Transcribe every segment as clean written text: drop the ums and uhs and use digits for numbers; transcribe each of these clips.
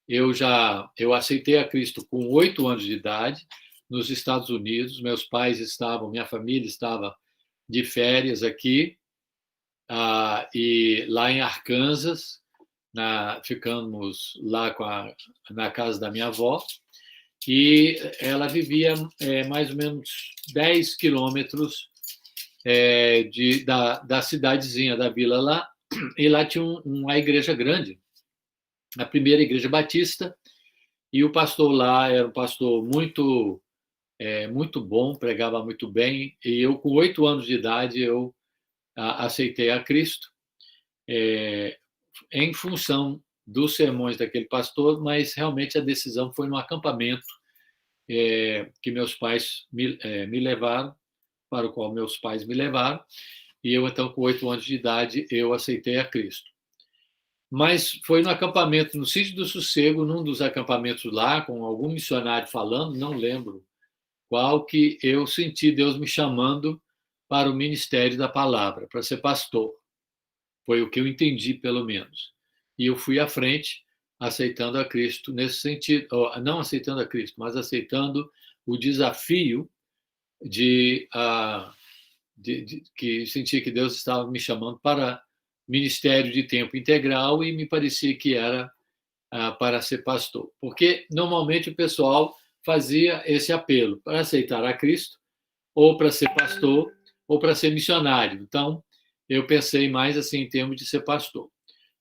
eu aceitei a Cristo com 8 anos de idade, nos Estados Unidos. Minha família estava de férias aqui, e lá em Arkansas, ficamos lá na casa da minha avó, e ela vivia mais ou menos 10 quilômetros da cidadezinha, da vila lá, e lá tinha uma igreja grande, a primeira igreja batista, e o pastor lá era um pastor muito bom, pregava muito bem, e eu, com 8 anos de idade, eu aceitei a Cristo, em função dos sermões daquele pastor, mas realmente a decisão foi no acampamento que meus pais me levaram, para o qual meus pais me levaram, e eu, então, com 8 anos de idade, eu aceitei a Cristo. Mas foi no acampamento, no Sítio do Sossego, num dos acampamentos lá, com algum missionário falando, não lembro qual, que eu senti Deus me chamando para o ministério da palavra, para ser pastor. Foi o que eu entendi, pelo menos. E eu fui à frente, aceitando a Cristo nesse sentido, não aceitando a Cristo, mas aceitando o desafio que senti que Deus estava me chamando para ministério de tempo integral, e me parecia que era para ser pastor. Porque normalmente o pessoal fazia esse apelo para aceitar a Cristo, ou para ser pastor, ou para ser missionário. Então, eu pensei mais assim em termos de ser pastor.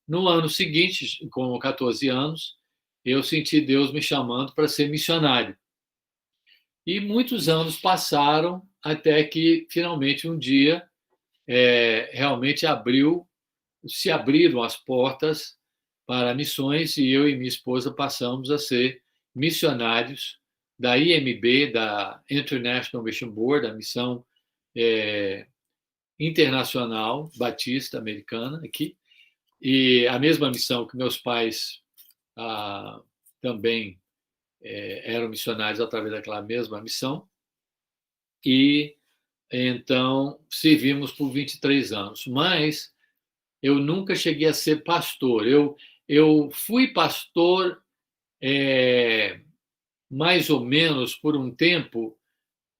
No ano seguinte, com 14 anos, eu senti Deus me chamando para ser missionário. E muitos anos passaram até que, finalmente, um dia, realmente se abriram as portas para missões, e eu e minha esposa passamos a ser missionários da IMB, da International Mission Board, a missão internacional batista americana aqui, e a mesma missão que meus pais também eram missionários através daquela mesma missão, e então servimos por 23 anos. Mas eu nunca cheguei a ser pastor. Eu fui pastor mais ou menos por um tempo,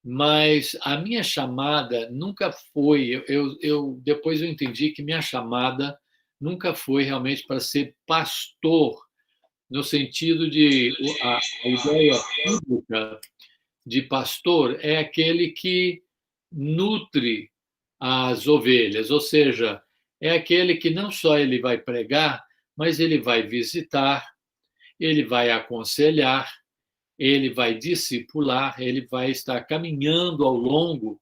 mas a minha chamada nunca foi. Depois eu entendi que minha chamada nunca foi realmente para ser pastor, no sentido de a ideia bíblica de pastor é aquele que nutre as ovelhas, ou seja, é aquele que não só ele vai pregar, mas ele vai visitar, ele vai aconselhar, ele vai discipular, ele vai estar caminhando ao longo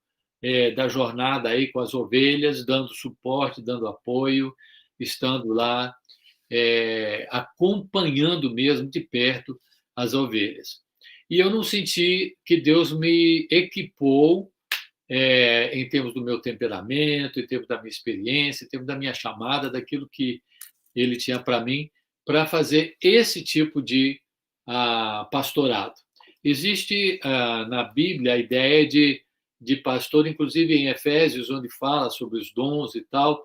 da jornada aí com as ovelhas, dando suporte, dando apoio, estando lá, acompanhando mesmo de perto as ovelhas. E eu não senti que Deus me equipou em termos do meu temperamento, em termos da minha experiência, em termos da minha chamada, daquilo que Ele tinha para mim, para fazer esse tipo de pastorado. Existe na Bíblia a ideia de pastor, inclusive em Efésios, onde fala sobre os dons e tal,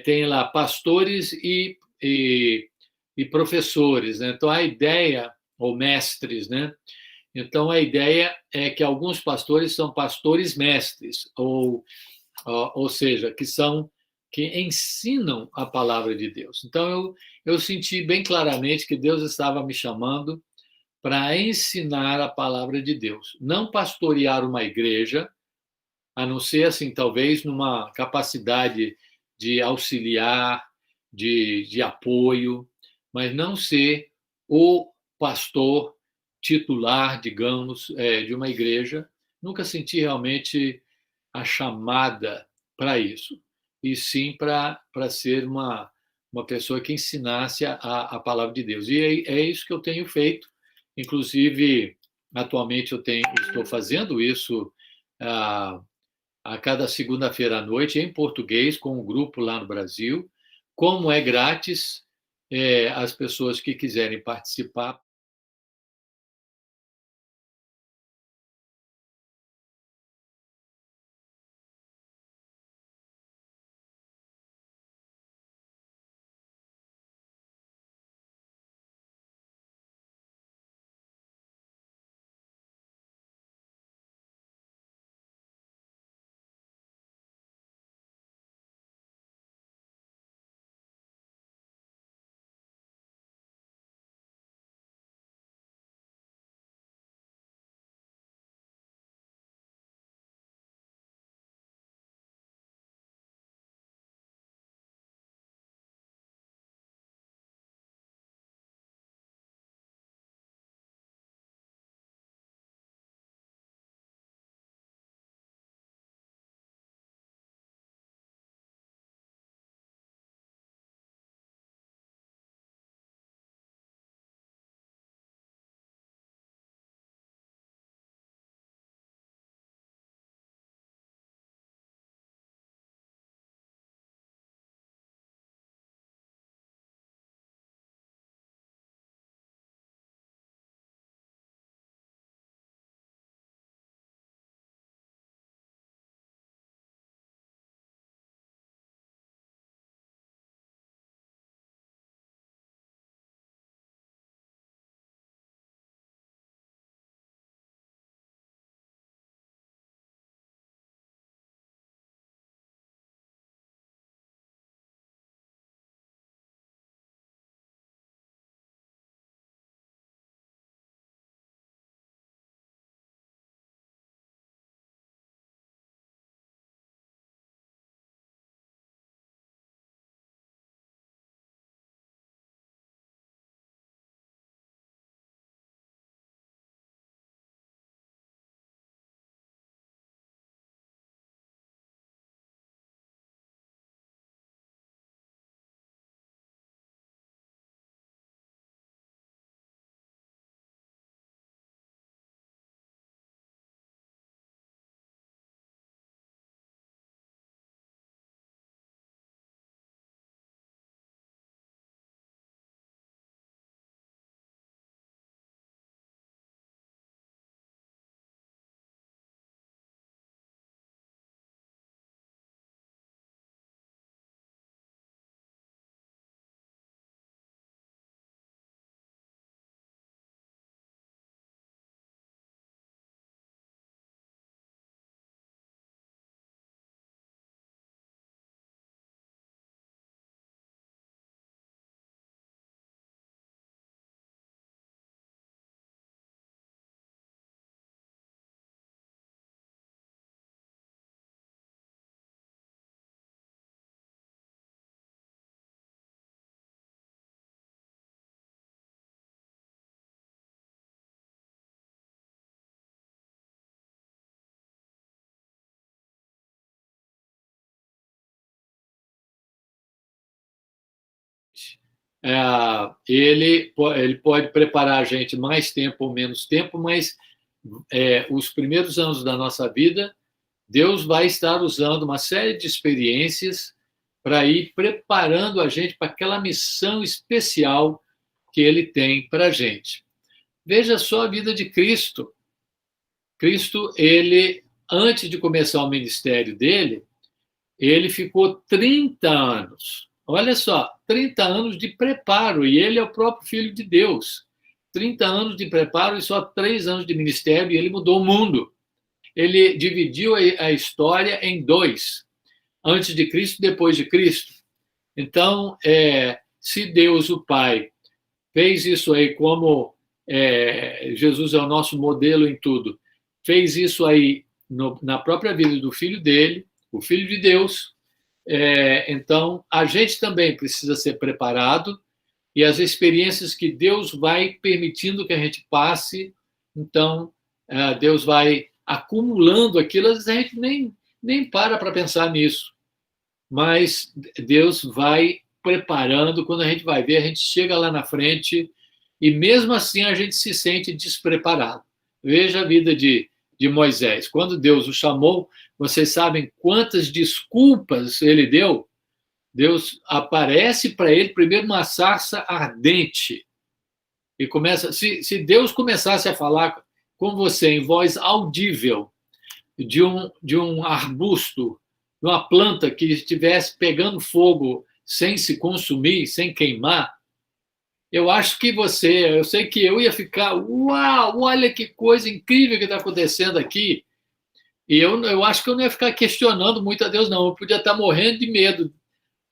tem lá pastores e professores, né? Então a ideia, ou mestres, né? Então a ideia é que alguns pastores são pastores mestres, ou seja, que ensinam a palavra de Deus. Então eu senti bem claramente que Deus estava me chamando para ensinar a palavra de Deus, não pastorear uma igreja, a não ser assim, talvez numa capacidade de auxiliar, de apoio, mas não ser o pastor titular, digamos, de uma igreja. Nunca senti realmente a chamada para isso, e sim para ser uma pessoa que ensinasse a palavra de Deus. E é isso que eu tenho feito. Inclusive, atualmente estou fazendo isso a cada segunda-feira à noite, em português, com um grupo lá no Brasil. Como é grátis, as pessoas que quiserem participar ele pode preparar a gente mais tempo ou menos tempo, mas os primeiros anos da nossa vida, Deus vai estar usando uma série de experiências para ir preparando a gente para aquela missão especial que ele tem para a gente. Veja só a vida de Cristo. Cristo, ele, antes de começar o ministério dele, ele ficou 30 anos. Olha só, 30 anos de preparo, e ele é o próprio Filho de Deus. 30 anos de preparo e só 3 anos de ministério, e ele mudou o mundo. Ele dividiu a história em 2, antes de Cristo e depois de Cristo. Então, se Deus, o Pai, fez isso aí como Jesus é o nosso modelo em tudo, fez isso aí na própria vida do Filho dele, o Filho de Deus, então a gente também precisa ser preparado, e as experiências que Deus vai permitindo que a gente passe, então Deus vai acumulando aquilo, às vezes a gente nem para pensar nisso, mas Deus vai preparando, quando a gente vai ver, a gente chega lá na frente, e mesmo assim a gente se sente despreparado. Veja a vida de Moisés. Quando Deus o chamou, vocês sabem quantas desculpas ele deu? Deus aparece para ele primeiro uma sarça ardente. E começa. Se Deus começasse a falar com você em voz audível de um arbusto, de uma planta que estivesse pegando fogo sem se consumir, sem queimar, eu acho que eu sei que eu ia ficar, uau, olha que coisa incrível que está acontecendo aqui. E eu acho que eu não ia ficar questionando muito a Deus, não. Eu podia estar morrendo de medo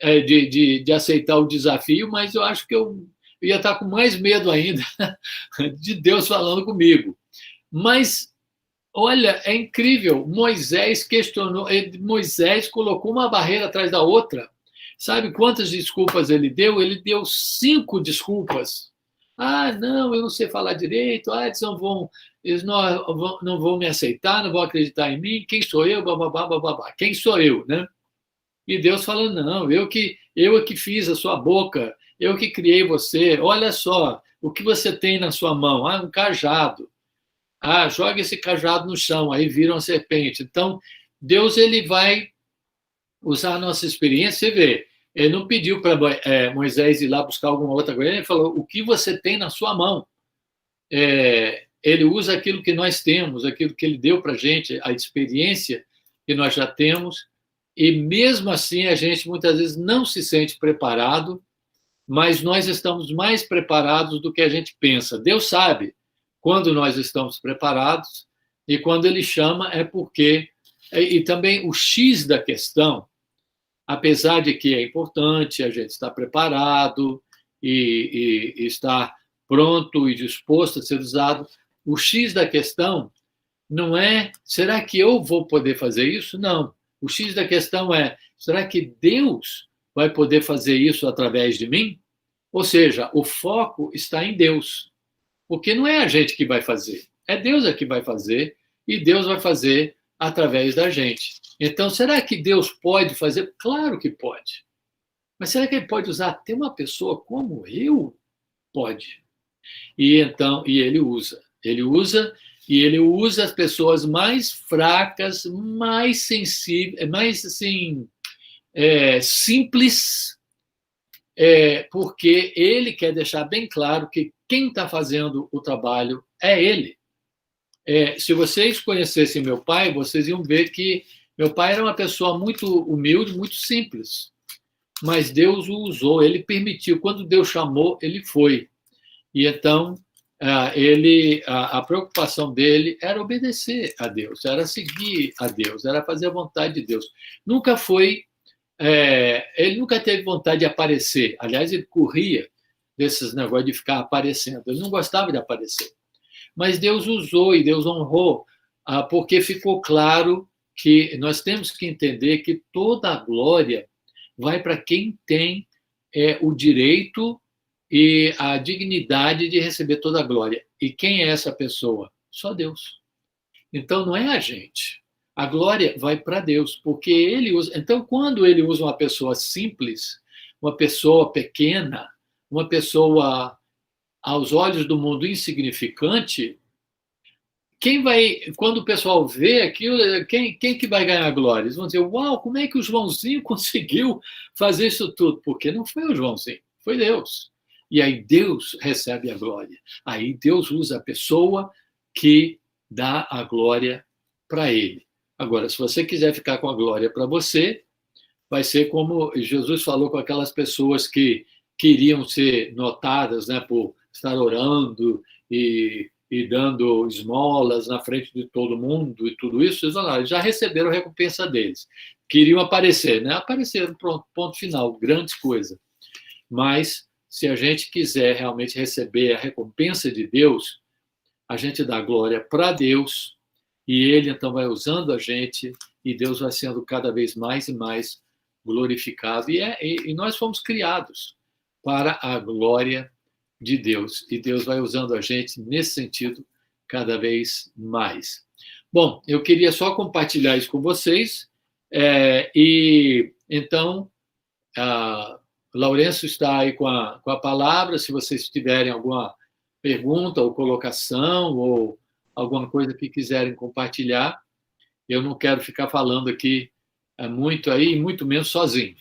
de aceitar o desafio, mas eu acho que eu ia estar com mais medo ainda de Deus falando comigo. Mas, olha, é incrível. Moisés questionou, Moisés colocou uma barreira atrás da outra. Sabe quantas desculpas ele deu? Ele deu 5 desculpas. Ah, não, eu não sei falar direito. Ah, eles não vão me aceitar, não vão acreditar em mim. Quem sou eu? Bababá, bababá. Quem sou eu, né? E Deus falando, não, eu que fiz a sua boca, eu que criei você. Olha só, o que você tem na sua mão? Ah, um cajado. Ah, joga esse cajado no chão, aí vira uma serpente. Então, Deus ele vai usar a nossa experiência. Você vê, ele não pediu para Moisés ir lá buscar alguma outra coisa, ele falou, o que você tem na sua mão? Ele usa aquilo que nós temos, aquilo que ele deu para a gente, a experiência que nós já temos, e mesmo assim a gente muitas vezes não se sente preparado, mas nós estamos mais preparados do que a gente pensa. Deus sabe quando nós estamos preparados, e quando ele chama é porque... E também o X da questão, apesar de que é importante a gente estar preparado e estar pronto e disposto a ser usado, o X da questão não é, será que eu vou poder fazer isso? Não. O X da questão é, será que Deus vai poder fazer isso através de mim? Ou seja, o foco está em Deus. Porque não é a gente que vai fazer, é Deus que vai fazer, e Deus vai fazer através da gente. Então, será que Deus pode fazer? Claro que pode. Mas será que ele pode usar até uma pessoa como eu? Pode. E então, ele usa. Ele usa as pessoas mais fracas, mais sensíveis, mais assim, simples, porque ele quer deixar bem claro que quem está fazendo o trabalho é ele. Se vocês conhecessem meu pai, vocês iam ver que meu pai era uma pessoa muito humilde, muito simples. Mas Deus o usou, ele permitiu. Quando Deus chamou, ele foi. E então, a preocupação dele era obedecer a Deus, era seguir a Deus, era fazer a vontade de Deus. Ele nunca teve vontade de aparecer. Aliás, ele corria desses negócios de ficar aparecendo. Ele não gostava de aparecer. Mas Deus usou e Deus honrou, porque ficou claro que nós temos que entender que toda a glória vai para quem tem o direito e a dignidade de receber toda a glória. E quem é essa pessoa? Só Deus. Então, não é a gente. A glória vai para Deus, porque ele usa... Então, quando ele usa uma pessoa simples, uma pessoa pequena, uma pessoa, aos olhos do mundo, insignificante, quando o pessoal vê aquilo, quem que vai ganhar a glória? Eles vão dizer, uau, como é que o Joãozinho conseguiu fazer isso tudo? Porque não foi o Joãozinho, foi Deus. E aí Deus recebe a glória. Aí Deus usa a pessoa que dá a glória para ele. Agora, se você quiser ficar com a glória para você, vai ser como Jesus falou com aquelas pessoas que queriam ser notadas, né, por estar orando e dando esmolas na frente de todo mundo e tudo isso. Eles já receberam a recompensa deles. Queriam aparecer, né? Apareceram, pronto, ponto final, grandes coisas. Mas, se a gente quiser realmente receber a recompensa de Deus, a gente dá glória para Deus e Ele, então, vai usando a gente e Deus vai sendo cada vez mais e mais glorificado. E nós fomos criados para a glória de Deus. E Deus vai usando a gente nesse sentido cada vez mais. Bom, eu queria só compartilhar isso com vocês. E então, Lourenço está aí com a palavra. Se vocês tiverem alguma pergunta ou colocação ou alguma coisa que quiserem compartilhar, eu não quero ficar falando aqui muito aí, muito menos sozinho.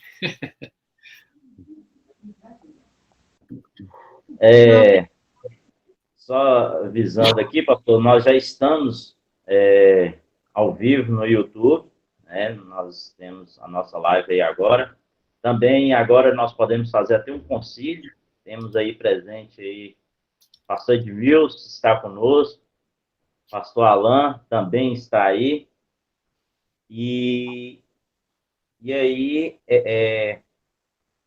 Só avisando aqui, pastor, nós já estamos ao vivo no YouTube, né? Nós temos a nossa live aí agora. Também agora nós podemos fazer até um concílio. Temos aí presente aí pastor Edmilson está conosco, pastor Alain também está aí. E aí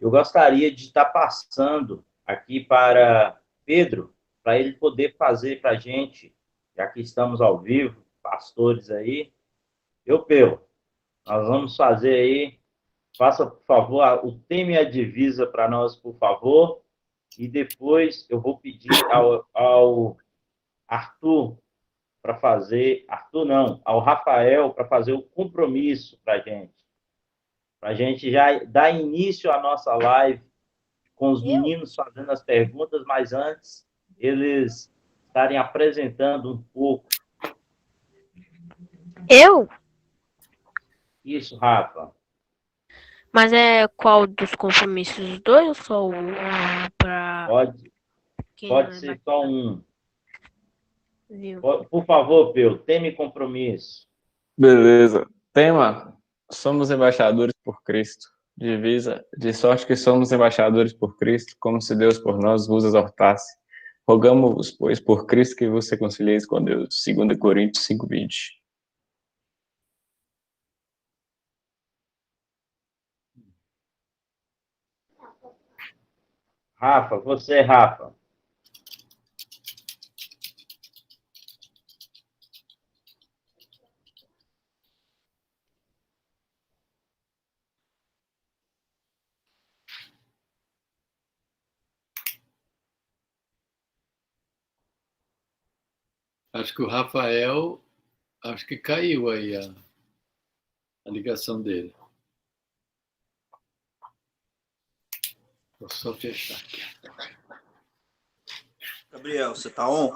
eu gostaria de estar passando aqui para Pedro, para ele poder fazer para a gente, já que estamos ao vivo, pastores aí. Pedro, nós vamos fazer aí, faça, por favor, o tema e a divisa para nós, por favor, e depois eu vou pedir ao Arthur para fazer, Arthur não, ao Rafael para fazer o compromisso para a gente já dar início à nossa live com os meninos fazendo as perguntas, mas antes eles estarem apresentando um pouco. Eu? Isso, Rafa. Mas é qual dos compromissos? Os dois ou só um para... Pode ser só um. Viu? Por favor, Pedro, tema e compromisso. Beleza. Tema: somos embaixadores por Cristo. Divisa: de sorte que somos embaixadores por Cristo, como se Deus por nós vos exortasse. Rogamos-vos, pois, por Cristo que vos reconcilieis com Deus. 2 Coríntios 5:20. Rafa, você, Rafa. Acho que o Rafael, acho que caiu aí a ligação dele. Vou só fechar aqui. Gabriel, você tá on?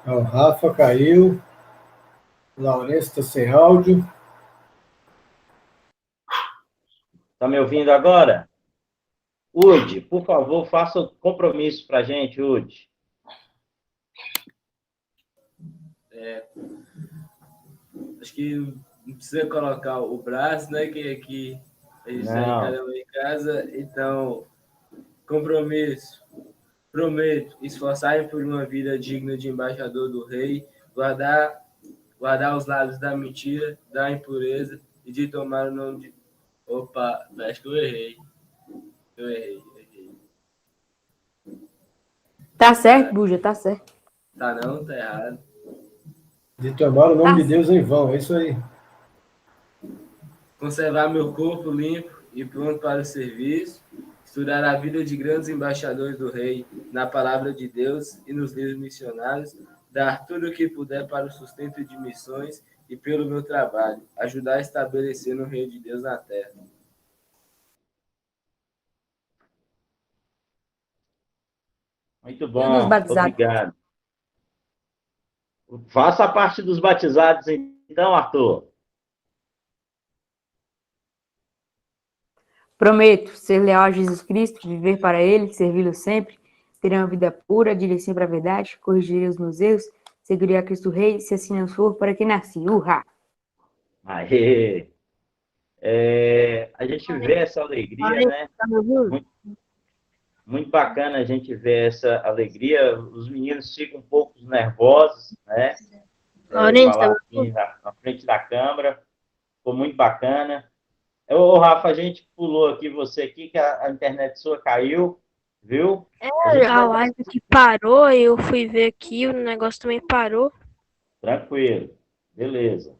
O Rafa caiu. O Lourenço está sem áudio. Está me ouvindo agora? Udi, por favor, faça o compromisso para a gente, Udi. Acho que não precisa colocar o braço, né? Que aqui a gente sai cada um em casa. Então, compromisso. Prometo esforçar-me por uma vida digna de embaixador do rei, guardar os lábios da mentira, da impureza e de tomar o nome de... Opa, acho que eu errei. Tá certo, Buja, tá certo. Tá não, tá errado. De tomar o nome de Deus em vão, é isso aí. Conservar meu corpo limpo e pronto para o serviço. estudar a vida de grandes embaixadores do Rei na palavra de Deus e nos livros missionários, dar tudo o que puder para o sustento de missões e pelo meu trabalho, ajudar a estabelecer o Reino de Deus na Terra. Muito E bom, dos batizados? obrigado. Faça parte dos batizados, então, Arthur. Prometo ser leal a Jesus Cristo, viver para Ele, servi-lo sempre, ter uma vida pura, direi sempre a verdade, corrigirei os meus erros, seguirei a Cristo Rei, se assim não for, para que nasci. Urra! Aê! A gente vê essa alegria, né? Muito, muito bacana a gente ver essa alegria. Os meninos ficam um pouco nervosos, né? Falar assim na frente da câmera. Ficou muito bacana. Ô, Rafa, a gente pulou aqui você aqui, que a internet sua caiu, viu? A live que parou, eu fui ver aqui, o negócio também parou. Tranquilo, beleza.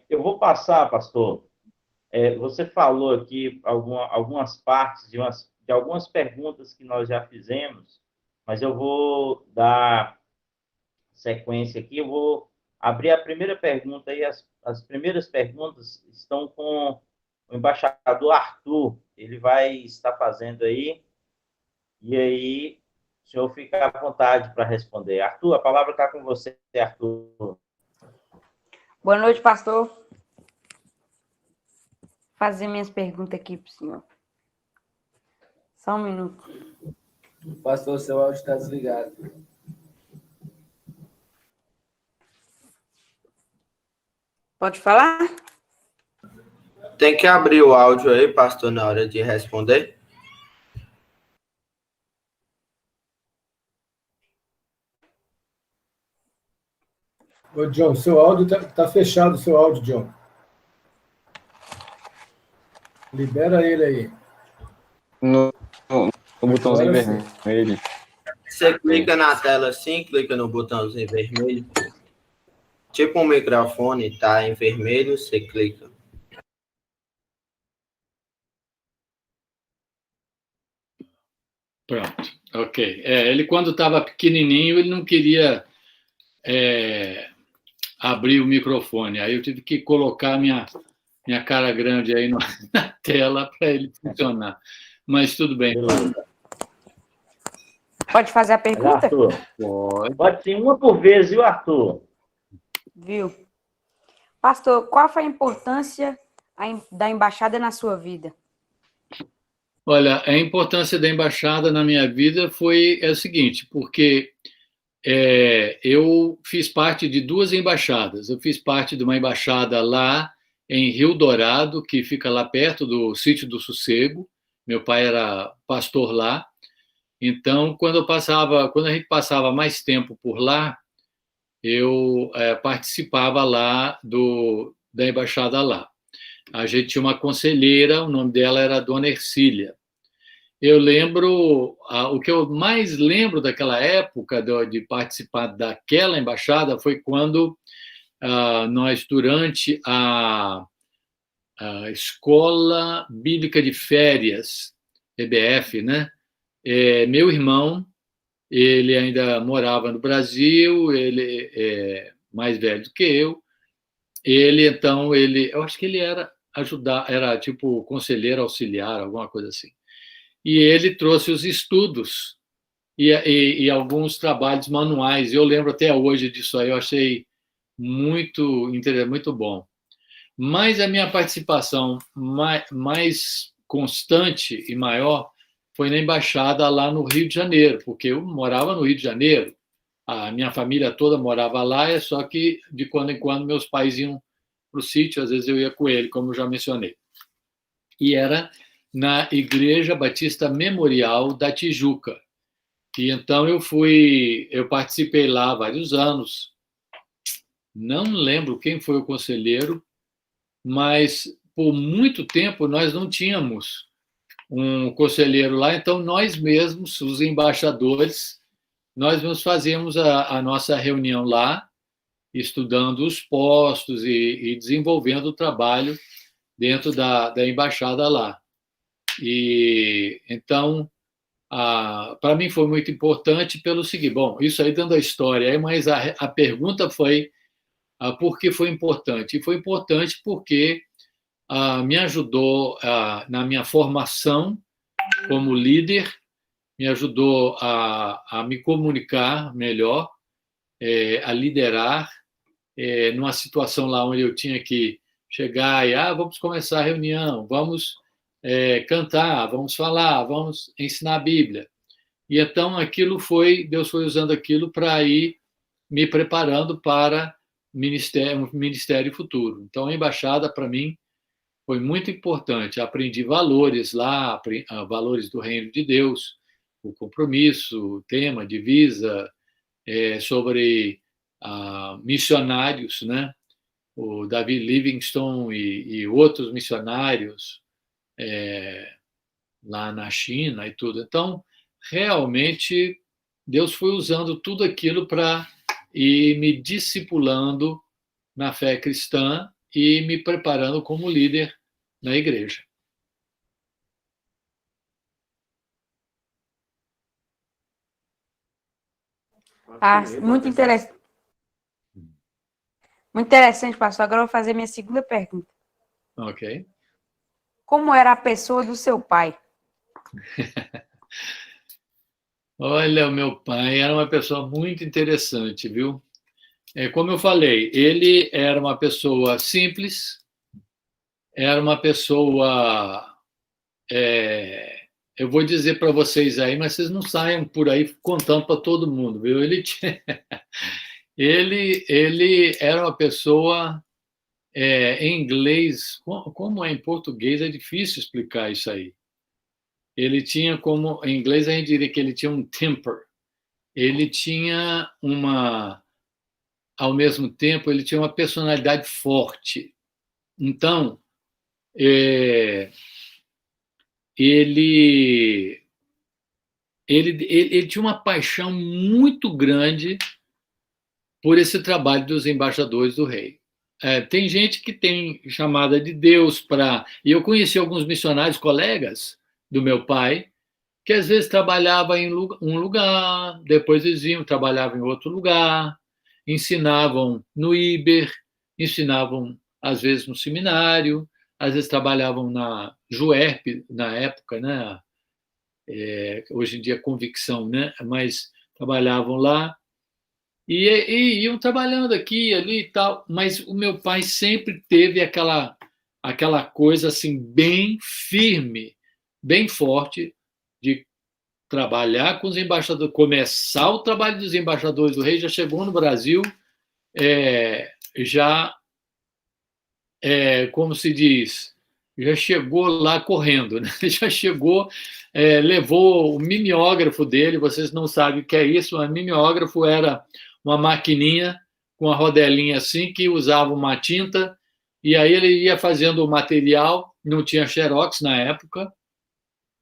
Eu vou passar, pastor. Você falou aqui algumas partes de algumas perguntas que nós já fizemos, mas eu vou dar sequência aqui. Eu vou abrir a primeira pergunta e as primeiras perguntas estão com o embaixador Arthur. Ele vai estar fazendo aí, e aí o senhor fica à vontade para responder. Arthur, a palavra está com você, Arthur. Boa noite, pastor. Vou fazer minhas perguntas aqui para o senhor. Só um minuto. Pastor, seu áudio está desligado. Pode falar? Tem que abrir o áudio aí, pastor, na hora de responder. Ô, John, seu áudio tá fechado, seu áudio, John. Libera ele aí. No botãozinho vermelho. Você clica na tela assim, clica no botãozinho vermelho. Tipo um microfone, tá em vermelho, você clica. Pronto, ok. Ele, quando estava pequenininho, ele não queria abrir o microfone. Aí eu tive que colocar minha cara grande aí na tela para ele funcionar. Mas tudo bem. Pode fazer a pergunta? Arthur, pode ser uma por vez, viu, Arthur? Viu? Pastor, qual foi a importância da embaixada na sua vida? Olha, a importância da embaixada na minha vida foi o seguinte, porque eu fiz parte de 2 embaixadas. Eu fiz parte de uma embaixada lá em Rio Dourado, que fica lá perto do Sítio do Sossego. Meu pai era pastor lá. Então, quando a gente passava mais tempo por lá, eu participava lá da embaixada lá. A gente tinha uma conselheira, o nome dela era Dona Ercília. Eu lembro, o que eu mais lembro daquela época de participar daquela embaixada foi quando nós, durante a Escola Bíblica de Férias, EBF, né? Meu irmão, ele ainda morava no Brasil, ele é mais velho do que eu. Eu acho que ele era tipo conselheiro auxiliar, alguma coisa assim. E ele trouxe os estudos e alguns trabalhos manuais. Eu lembro até hoje disso aí, eu achei muito interessante, muito bom. Mas a minha participação mais constante e maior foi na embaixada lá no Rio de Janeiro, porque eu morava no Rio de Janeiro, a minha família toda morava lá, é só que de quando em quando meus pais iam para o sítio, às vezes eu ia com ele, como eu já mencionei. E era na Igreja Batista Memorial da Tijuca. E então eu participei lá há vários anos. Não lembro quem foi o conselheiro, mas por muito tempo nós não tínhamos um conselheiro lá, então nós mesmos, os embaixadores, nós mesmos fazíamos a nossa reunião lá, estudando os postos e desenvolvendo o trabalho dentro da embaixada lá. E então, para mim foi muito importante pelo seguinte, bom, isso aí dando a história, mas a pergunta foi por que foi importante? E foi importante porque me ajudou na minha formação como líder, me ajudou a me comunicar melhor, a liderar, numa situação lá onde eu tinha que chegar e vamos começar a reunião, vamos cantar, vamos falar, vamos ensinar a Bíblia. E então Deus foi usando aquilo para ir me preparando para um ministério futuro. Então a embaixada para mim foi muito importante. Aprendi valores lá, valores do reino de Deus, o compromisso, o tema, divisa, sobre missionários, né? O David Livingstone e outros missionários lá na China e tudo. Então, realmente, Deus foi usando tudo aquilo para ir me discipulando na fé cristã e me preparando como líder na igreja. Muito interessante. Muito interessante, pastor. Agora eu vou fazer minha segunda pergunta. Ok. Como era a pessoa do seu pai? Olha, o meu pai era uma pessoa muito interessante, viu? Como eu falei, ele era uma pessoa simples, era uma pessoa... eu vou dizer para vocês aí, mas vocês não saiam por aí contando para todo mundo, viu? Ele era uma pessoa, em inglês, como é em português, é difícil explicar isso aí. Ele tinha como, em inglês a gente diria que ele tinha um temper. Ele tinha ao mesmo tempo, ele tinha uma personalidade forte. Então, ele tinha uma paixão muito grande por esse trabalho dos embaixadores do rei. Tem gente que tem chamada de Deus para... E eu conheci alguns missionários, colegas do meu pai, que às vezes trabalhavam em um lugar, depois eles iam, trabalhavam em outro lugar, ensinavam no Iber, ensinavam às vezes no seminário, às vezes trabalhavam na JUERP, na época, né? Hoje em dia Convicção, né? Mas trabalhavam lá e iam trabalhando aqui e ali e tal. Mas o meu pai sempre teve aquela coisa assim bem firme, bem forte, de trabalhar com os embaixadores, começar o trabalho dos embaixadores do rei. Já chegou no Brasil, como se diz, já chegou lá correndo, né? Já chegou, levou o mimeógrafo dele. Vocês não sabem o que é isso. O mimeógrafo era uma maquininha com uma rodelinha assim, que usava uma tinta, e aí ele ia fazendo o material. Não tinha xerox na época,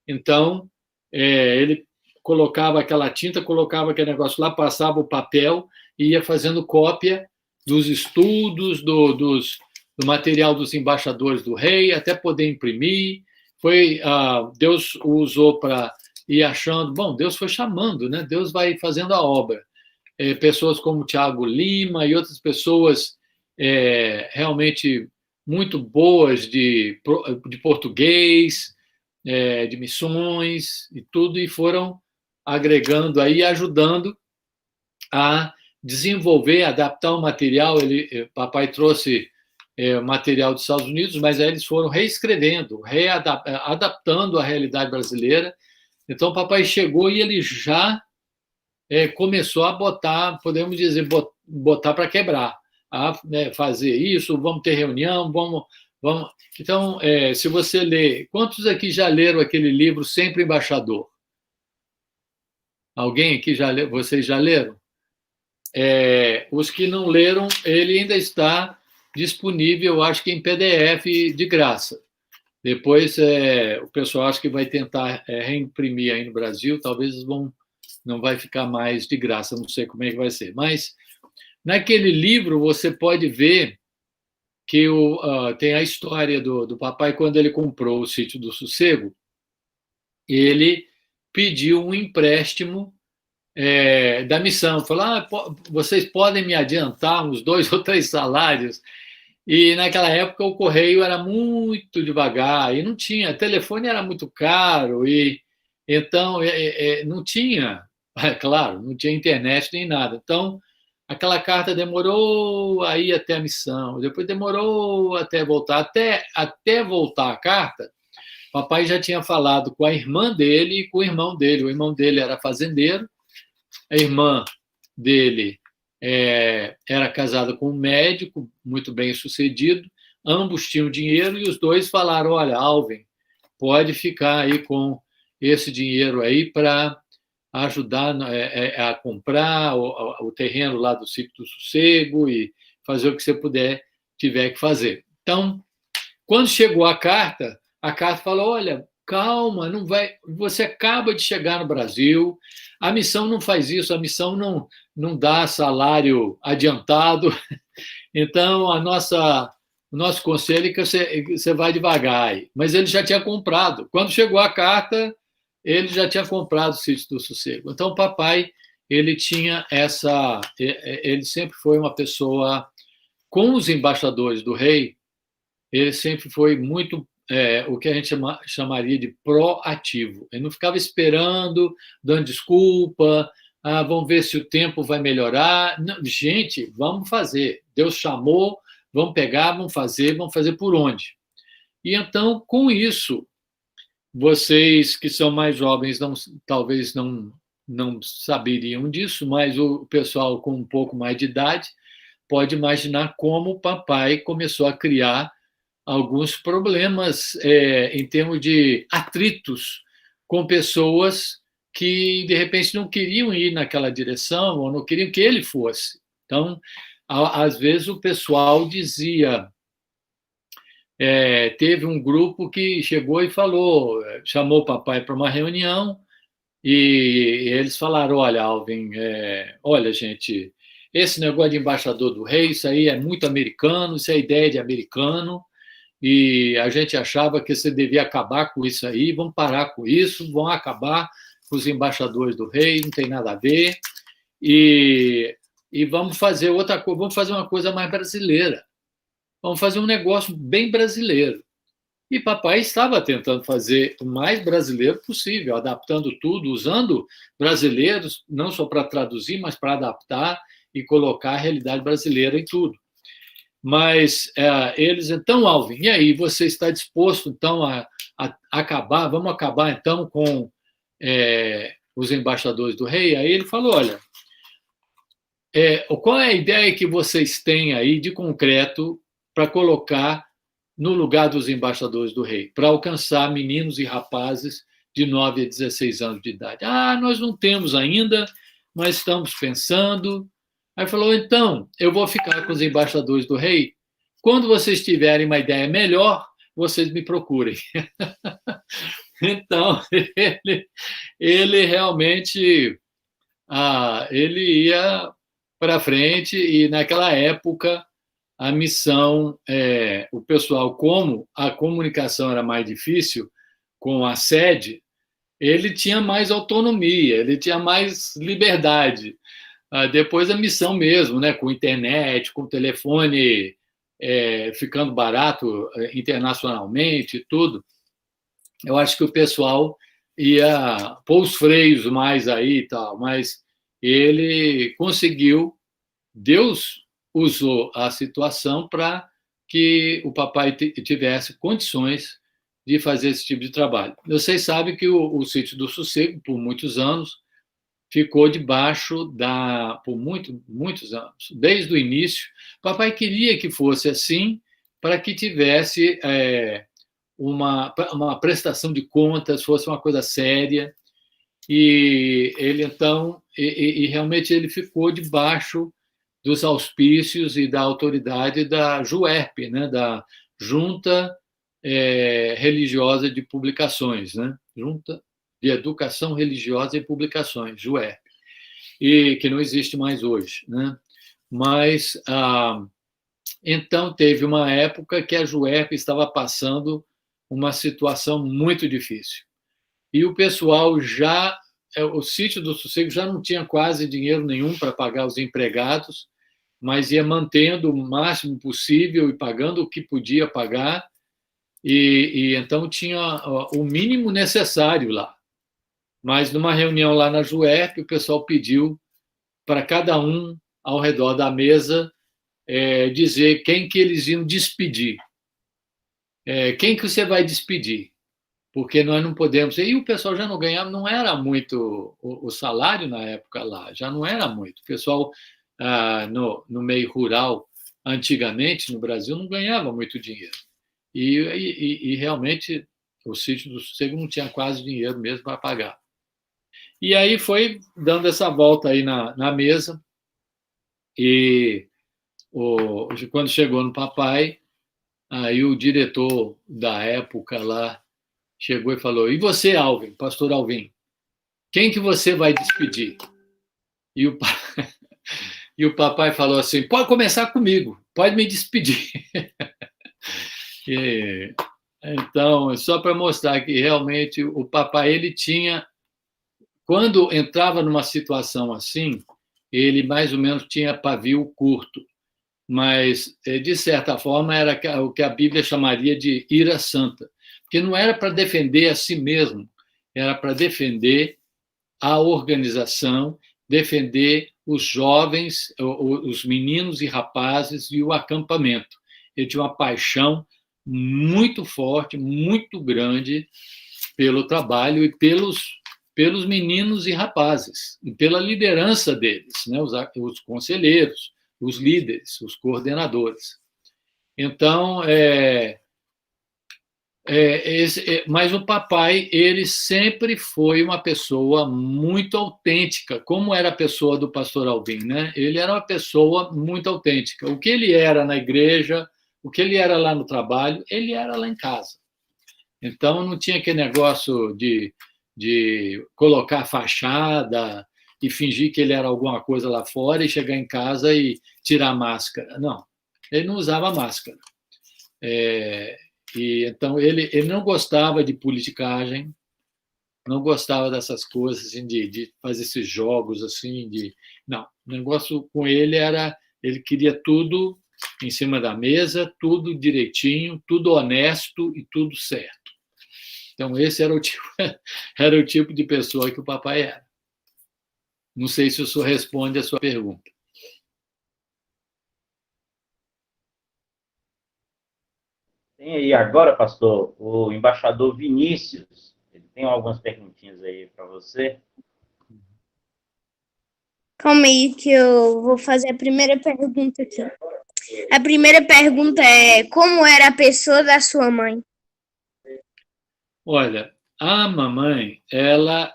então ele colocava aquela tinta, colocava aquele negócio lá, passava o papel e ia fazendo cópia dos estudos, do material dos embaixadores do rei, até poder imprimir. Deus o usou para ir achando... Bom, Deus foi chamando, né? Deus vai fazendo a obra. Pessoas como Tiago Lima e outras pessoas realmente muito boas de português, de missões e tudo, e foram agregando aí, ajudando a desenvolver, adaptar o material. Papai trouxe material dos Estados Unidos, mas aí eles foram reescrevendo, adaptando à realidade brasileira. Então, papai chegou e ele já começou a botar, podemos dizer, botar para quebrar, fazer isso, vamos ter reunião, vamos. Então, se você ler... Quantos aqui já leram aquele livro Sempre Embaixador? Alguém aqui já leu? Vocês já leram? Os que não leram, ele ainda está disponível, eu acho que em PDF de graça. Depois, o pessoal acha que vai tentar reimprimir aí no Brasil, talvez não vai ficar mais de graça, não sei como é que vai ser. Mas, naquele livro, você pode ver que tem a história do papai quando ele comprou o Sítio do Sossego. ele pediu um empréstimo da missão. Falou, vocês podem me adiantar uns 2 ou 3 salários? E naquela época o correio era muito devagar, e não tinha, telefone era muito caro, e então não tinha, claro, não tinha internet nem nada. Então, aquela carta demorou a ir até a missão, depois demorou até voltar. Até voltar a carta, papai já tinha falado com a irmã dele e com o irmão dele. O irmão dele era fazendeiro, a irmã dele era casada com um médico muito bem sucedido, ambos tinham dinheiro e os dois falaram, olha, Alvin, pode ficar aí com esse dinheiro aí para ajudar a comprar o terreno lá do Sítio do Sossego e fazer o que você tiver que fazer. Então, quando chegou a carta falou, olha, calma, não vai, você acaba de chegar no Brasil, a missão não faz isso, a missão não dá salário adiantado, então o nosso conselho é que você vai devagar. Mas ele já tinha comprado. Quando chegou a carta, ele já tinha comprado o Sítio do Sossego. Então o papai, ele tinha ele sempre foi uma pessoa, com os embaixadores do rei, ele sempre foi muito o que a gente chamaria de proativo. Ele não ficava esperando, dando desculpa, vamos ver se o tempo vai melhorar. Não, gente, vamos fazer. Deus chamou, vamos pegar, vamos fazer por onde? E então, com isso, vocês que são mais jovens talvez não saberiam disso, mas o pessoal com um pouco mais de idade pode imaginar como o papai começou a criar alguns problemas em termos de atritos com pessoas que, de repente, não queriam ir naquela direção ou não queriam que ele fosse. Então, às vezes, o pessoal dizia... teve um grupo que chegou e chamou o papai para uma reunião e eles falaram, olha, Alvin, olha, gente, esse negócio de embaixador do rei, isso aí é muito americano, isso é ideia de americano, e a gente achava que você devia acabar com isso aí, vamos parar com isso, vão acabar com os embaixadores do rei, não tem nada a ver, e vamos fazer outra coisa, vamos fazer uma coisa mais brasileira, vamos fazer um negócio bem brasileiro. E papai estava tentando fazer o mais brasileiro possível, adaptando tudo, usando brasileiros, não só para traduzir, mas para adaptar e colocar a realidade brasileira em tudo. Mas eles, então, Alvin, e aí, você está disposto, então, a acabar, vamos acabar, então, com os embaixadores do rei? Aí ele falou, olha, qual é a ideia que vocês têm aí de concreto para colocar no lugar dos embaixadores do rei, para alcançar meninos e rapazes de 9 a 16 anos de idade? Nós não temos ainda, mas estamos pensando. Aí falou, então, eu vou ficar com os embaixadores do rei. Quando vocês tiverem uma ideia melhor, vocês me procurem. Então, ele realmente ele ia para frente, e naquela época a missão, o pessoal, como a comunicação era mais difícil com a sede, ele tinha mais autonomia, ele tinha mais liberdade. Depois a missão mesmo, né, com internet, com telefone ficando barato internacionalmente e tudo, eu acho que o pessoal ia pôr os freios mais aí e tal, mas ele conseguiu, Deus usou a situação para que o papai tivesse condições de fazer esse tipo de trabalho. Vocês sabem que o Sítio do Sossego, por muitos anos, ficou debaixo por muitos anos, desde o início. O papai queria que fosse assim, para que tivesse uma prestação de contas, fosse uma coisa séria, e ele, então, e realmente ele ficou debaixo dos auspícios e da autoridade da JUERP, né, da Junta Religiosa de Publicações, né, Junta de Educação Religiosa e Publicações, JUERP, e que não existe mais hoje, né? Mas então teve uma época que a JUERP estava passando uma situação muito difícil. e o pessoal o Sítio do Sossego já não tinha quase dinheiro nenhum para pagar os empregados, mas ia mantendo o máximo possível e pagando o que podia pagar, e então tinha o mínimo necessário lá. Mas numa reunião lá na JUERP, o pessoal pediu para cada um, ao redor da mesa, dizer quem que eles iam despedir. Quem que você vai despedir? Porque nós não podemos... E o pessoal já não ganhava, não era muito... O salário na época lá já não era muito. O pessoal, no meio rural, antigamente, no Brasil, não ganhava muito dinheiro. E realmente, o Sítio do Sossego não tinha quase dinheiro mesmo para pagar. E aí foi dando essa volta aí na mesa, e quando chegou no papai, aí o diretor da época lá chegou e falou: e você, Alvin, pastor Alvin, quem que você vai despedir? E o papai falou assim: pode começar comigo, pode me despedir. Então, só para mostrar que realmente o papai, ele tinha, quando entrava numa situação assim, ele mais ou menos tinha pavio curto, mas, de certa forma, era o que a Bíblia chamaria de ira santa, porque não era para defender a si mesmo, era para defender a organização, defender os jovens, os meninos e rapazes e o acampamento. Ele tinha uma paixão muito forte, muito grande pelo trabalho e pelos meninos e rapazes, e pela liderança deles, né? Os conselheiros, os líderes, os coordenadores. Então, mas o papai, ele sempre foi uma pessoa muito autêntica, como era a pessoa do pastor Alvin, né? Ele era uma pessoa muito autêntica. O que ele era na igreja, o que ele era lá no trabalho, ele era lá em casa. Então, não tinha aquele negócio de colocar fachada e fingir que ele era alguma coisa lá fora e chegar em casa e tirar a máscara. Não, ele não usava máscara. E então ele não gostava de politicagem, não gostava dessas coisas assim, de fazer esses jogos assim, não. O negócio com ele era, ele queria tudo em cima da mesa, tudo direitinho, tudo honesto e tudo certo. Então esse era o tipo de pessoa que o papai era. Não sei se isso responde a sua pergunta. Tem aí agora, pastor, o embaixador Vinícius. Ele tem algumas perguntinhas aí para você. Calma aí que eu vou fazer a primeira pergunta aqui. A primeira pergunta é: como era a pessoa da sua mãe? Olha, a mamãe, ela...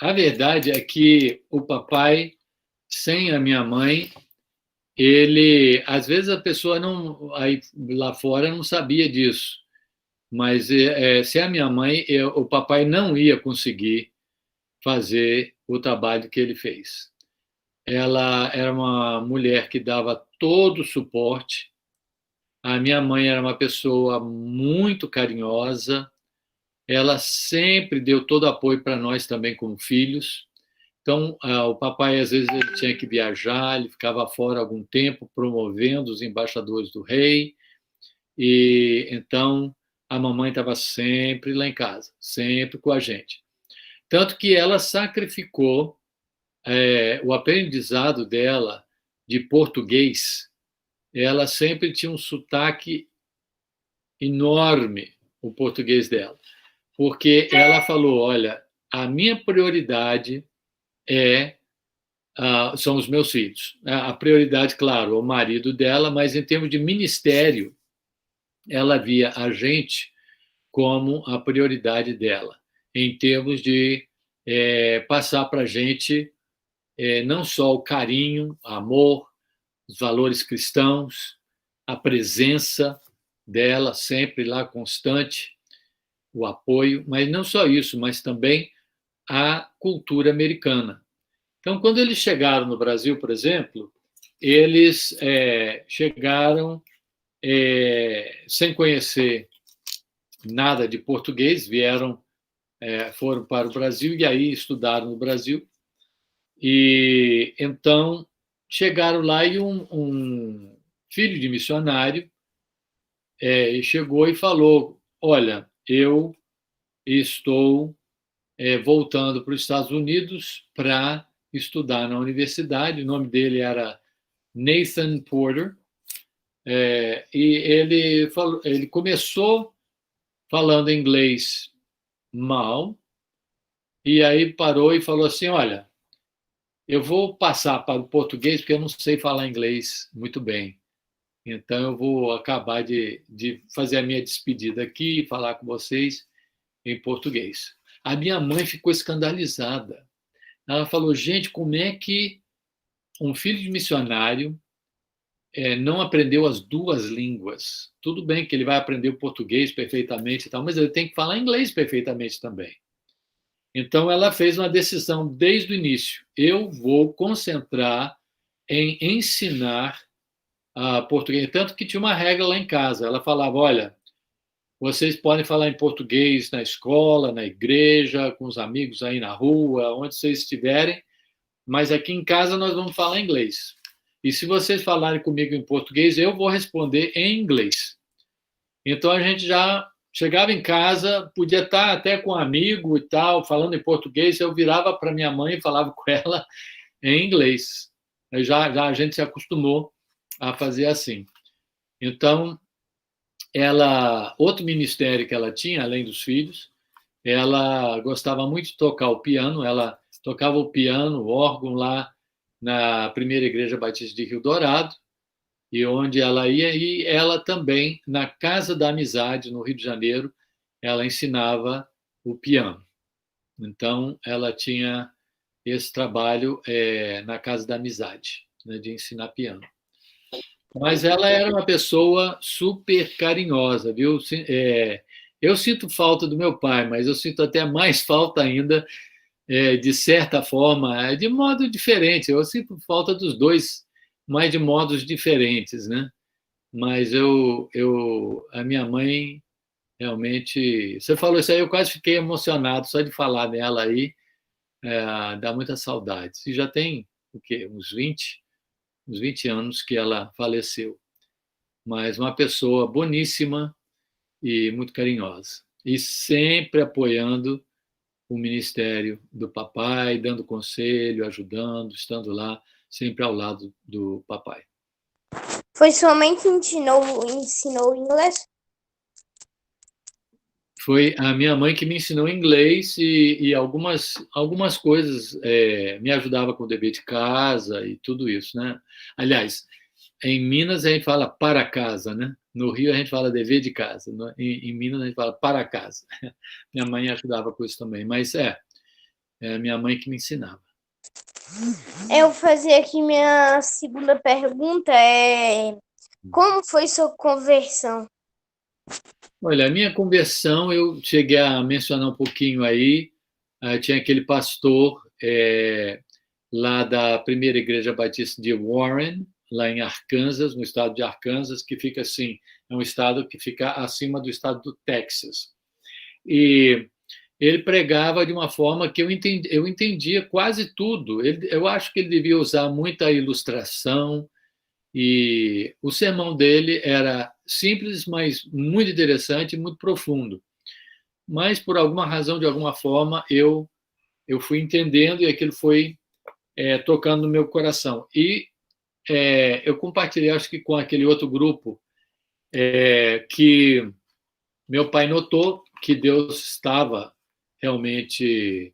a verdade é que o papai, sem a minha mãe, ele... Às vezes a pessoa não... Aí, lá fora não sabia disso, mas sem a minha mãe, o papai não ia conseguir fazer o trabalho que ele fez. Ela era uma mulher que dava todo o suporte. A minha mãe era uma pessoa muito carinhosa. Ela sempre deu todo apoio para nós também como filhos. Então, o papai, às vezes, ele tinha que viajar, ele ficava fora algum tempo promovendo os embaixadores do rei. E então, a mamãe estava sempre lá em casa, sempre com a gente. Tanto que ela sacrificou o aprendizado dela de português. Ela sempre tinha um sotaque enorme, o português dela. Porque ela falou, olha, a minha prioridade são os meus filhos. A prioridade, claro, o marido dela, mas em termos de ministério, ela via a gente como a prioridade dela, em termos de passar para a gente não só o carinho, amor, os valores cristãos, a presença dela sempre lá constante, o apoio, mas não só isso, mas também a cultura americana. Então, quando eles chegaram no Brasil, por exemplo, eles chegaram sem conhecer nada de português, vieram foram para o Brasil e aí estudaram no Brasil. E então chegaram lá e um filho de missionário chegou e falou: olha, eu estou voltando para os Estados Unidos para estudar na universidade. O nome dele era Nathan Porter. E ele começou falando inglês mal, e aí parou e falou assim: olha, eu vou passar para o português porque eu não sei falar inglês muito bem. Então eu vou acabar de fazer a minha despedida aqui e falar com vocês em português. A minha mãe ficou escandalizada. Ela falou: gente, como é que um filho de missionário não aprendeu as duas línguas? Tudo bem que ele vai aprender o português perfeitamente e tal, mas ele tem que falar inglês perfeitamente também. Então ela fez uma decisão desde o início: eu vou concentrar em ensinar português. Tanto que tinha uma regra lá em casa. Ela falava: olha, vocês podem falar em português na escola, na igreja, com os amigos aí na rua, onde vocês estiverem, mas aqui em casa nós vamos falar inglês. E se vocês falarem comigo em português, eu vou responder em inglês. Então a gente já chegava em casa, podia estar até com um amigo e tal, falando em português, eu virava para minha mãe e falava com ela em inglês. Já a gente se acostumou a fazer assim. Então, outro ministério que ela tinha, além dos filhos, ela gostava muito de tocar o piano. Ela tocava o piano, o órgão lá na Primeira Igreja Batista de Rio Dourado, e onde ela ia, e ela também, na Casa da Amizade, no Rio de Janeiro, ela ensinava o piano. Então, ela tinha esse trabalho na Casa da Amizade, né, de ensinar piano. Mas ela era uma pessoa super carinhosa, viu? Eu sinto falta do meu pai, mas eu sinto até mais falta ainda, de certa forma, de modo diferente. Eu sinto falta dos dois, mas de modos diferentes, né? Mas a minha mãe, realmente... Você falou isso aí, eu quase fiquei emocionado só de falar nela aí. Dá muita saudade. E já tem, o quê? Uns 20 anos que ela faleceu. Mas uma pessoa boníssima e muito carinhosa. E sempre apoiando o ministério do papai, dando conselho, ajudando, estando lá, sempre ao lado do papai. Foi sua mãe que ensinou inglês? Foi a minha mãe que me ensinou inglês e algumas coisas, me ajudava com o dever de casa e tudo isso, né? Aliás, em Minas a gente fala para casa, né? No Rio a gente fala dever de casa, em Minas a gente fala para casa. Minha mãe ajudava com isso também, mas minha mãe que me ensinava. Eu vou fazer aqui minha segunda pergunta, como foi sua conversão? Olha, a minha conversão, eu cheguei a mencionar um pouquinho aí, tinha aquele pastor lá da Primeira Igreja Batista de Warren, lá em Arkansas, no estado de Arkansas, que fica assim, é um estado que fica acima do estado do Texas. E ele pregava de uma forma que eu entendia quase tudo. Eu acho que ele devia usar muita ilustração, e o sermão dele era simples, mas muito interessante e muito profundo. Mas, por alguma razão, de alguma forma, eu fui entendendo e aquilo foi tocando no meu coração. E eu compartilhei, acho que com aquele outro grupo, que meu pai notou que Deus estava realmente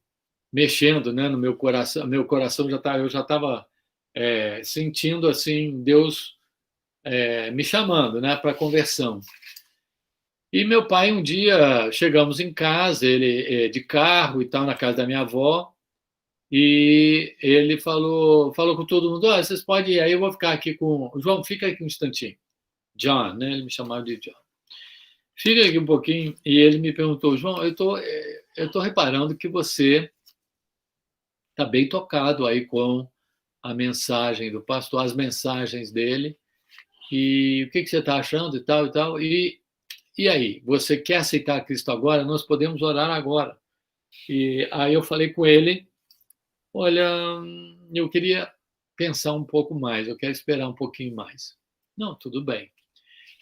mexendo, né, no meu coração. Meu coração eu já estava sentindo assim Deus me chamando, né, para conversão. E meu pai, um dia, chegamos em casa, ele de carro e tal, na casa da minha avó, e ele falou com todo mundo: vocês podem ir, aí eu vou ficar aqui com... João, fica aqui um instantinho. John, né, ele me chamava de John. Fica aqui um pouquinho, e ele me perguntou: João, eu tô reparando que você está bem tocado aí com a mensagem do pastor, as mensagens dele, e o que você está achando e tal e tal, e aí, você quer aceitar Cristo agora? Nós podemos orar agora. E aí eu falei com ele, olha, eu queria pensar um pouco mais, eu quero esperar um pouquinho mais. Não, tudo bem.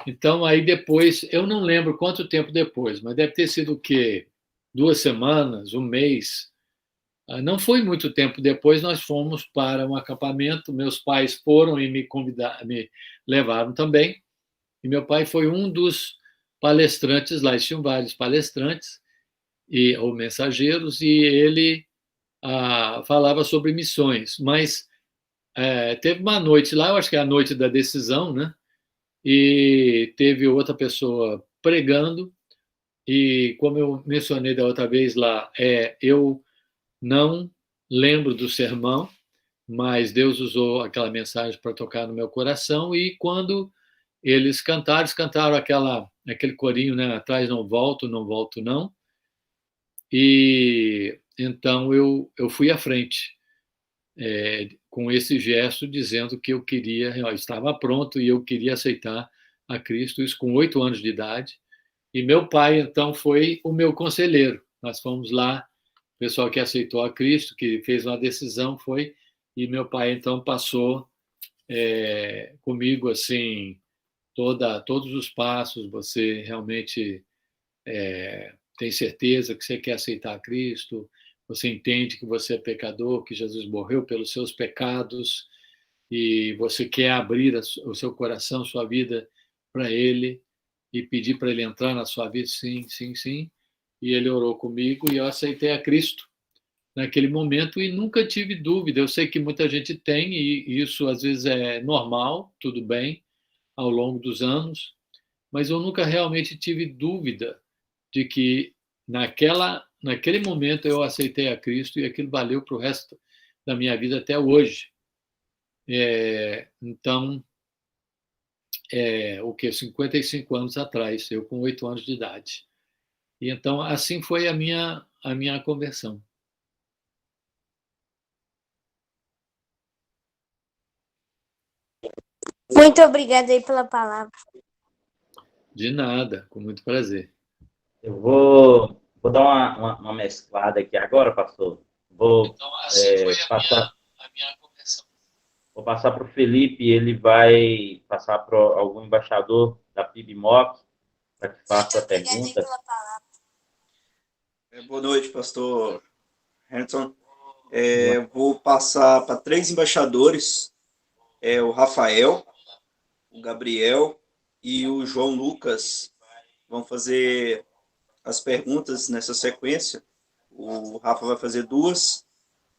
Então, aí depois, eu não lembro quanto tempo depois, mas deve ter sido o quê? 2 semanas, um mês. Não foi muito tempo depois, nós fomos para um acampamento, meus pais foram e me levaram também, e meu pai foi um dos palestrantes lá, eles tinham vários palestrantes, ou mensageiros, e ele falava sobre missões, mas teve uma noite lá, eu acho que é a noite da decisão, né? E teve outra pessoa pregando, e como eu mencionei da outra vez lá, eu não lembro do sermão, mas Deus usou aquela mensagem para tocar no meu coração, e quando eles cantaram aquele corinho, né? Atrás não volto, não volto não, e então eu fui à frente, com esse gesto, dizendo que eu estava pronto e eu queria aceitar a Cristo, isso com 8 anos de idade. E meu pai, então, foi o meu conselheiro. Nós fomos lá, o pessoal que aceitou a Cristo, que fez uma decisão, foi, e meu pai, então, passou comigo, assim, todos os passos. Você realmente tem certeza que você quer aceitar a Cristo? Você entende que você é pecador, que Jesus morreu pelos seus pecados, e você quer abrir o seu coração, sua vida para Ele, e pedir para Ele entrar na sua vida? Sim, sim, sim. E ele orou comigo e eu aceitei a Cristo naquele momento e nunca tive dúvida. Eu sei que muita gente tem, e isso às vezes é normal, tudo bem, ao longo dos anos, mas eu nunca realmente tive dúvida de que naquele momento eu aceitei a Cristo e aquilo valeu para o resto da minha vida até hoje. Então, o que? 55 anos atrás, eu com 8 anos de idade. E então, assim foi a minha conversão. Muito obrigada aí pela palavra. De nada, com muito prazer. Eu vou dar uma mesclada aqui agora, pastor. Então, assim foi a minha conversão. Vou passar para o Felipe, ele vai passar para algum embaixador da PIBMOC para que faça a pergunta. Boa noite, pastor Hanson. Vou passar para 3 embaixadores, o Rafael, o Gabriel e o João Lucas. Vão fazer as perguntas nessa sequência. O Rafa vai fazer 2,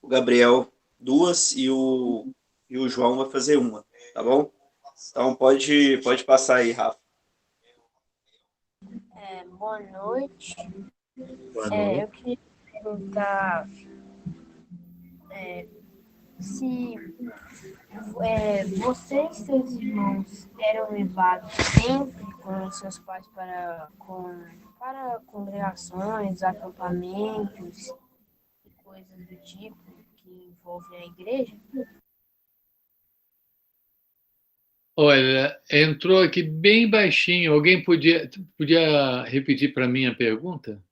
o Gabriel 2 e o João vai fazer 1, tá bom? Então pode passar aí, Rafa. Boa noite. Boa noite. Eu queria perguntar se você e seus irmãos eram levados sempre com seus pais para congregações, acampamentos e coisas do tipo que envolvem a igreja? Olha, entrou aqui bem baixinho. Alguém podia repetir para mim a pergunta?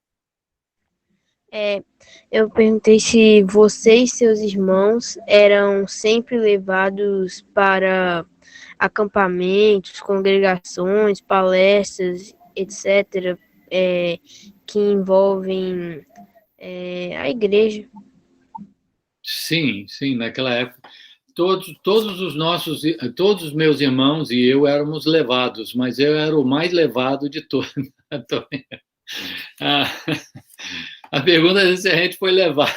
Eu perguntei se você e seus irmãos eram sempre levados para acampamentos, congregações, palestras, etc., que envolvem a igreja. Sim, naquela época. Todos os meus irmãos e eu éramos levados, mas eu era o mais levado de todos. A pergunta é se a gente foi levado,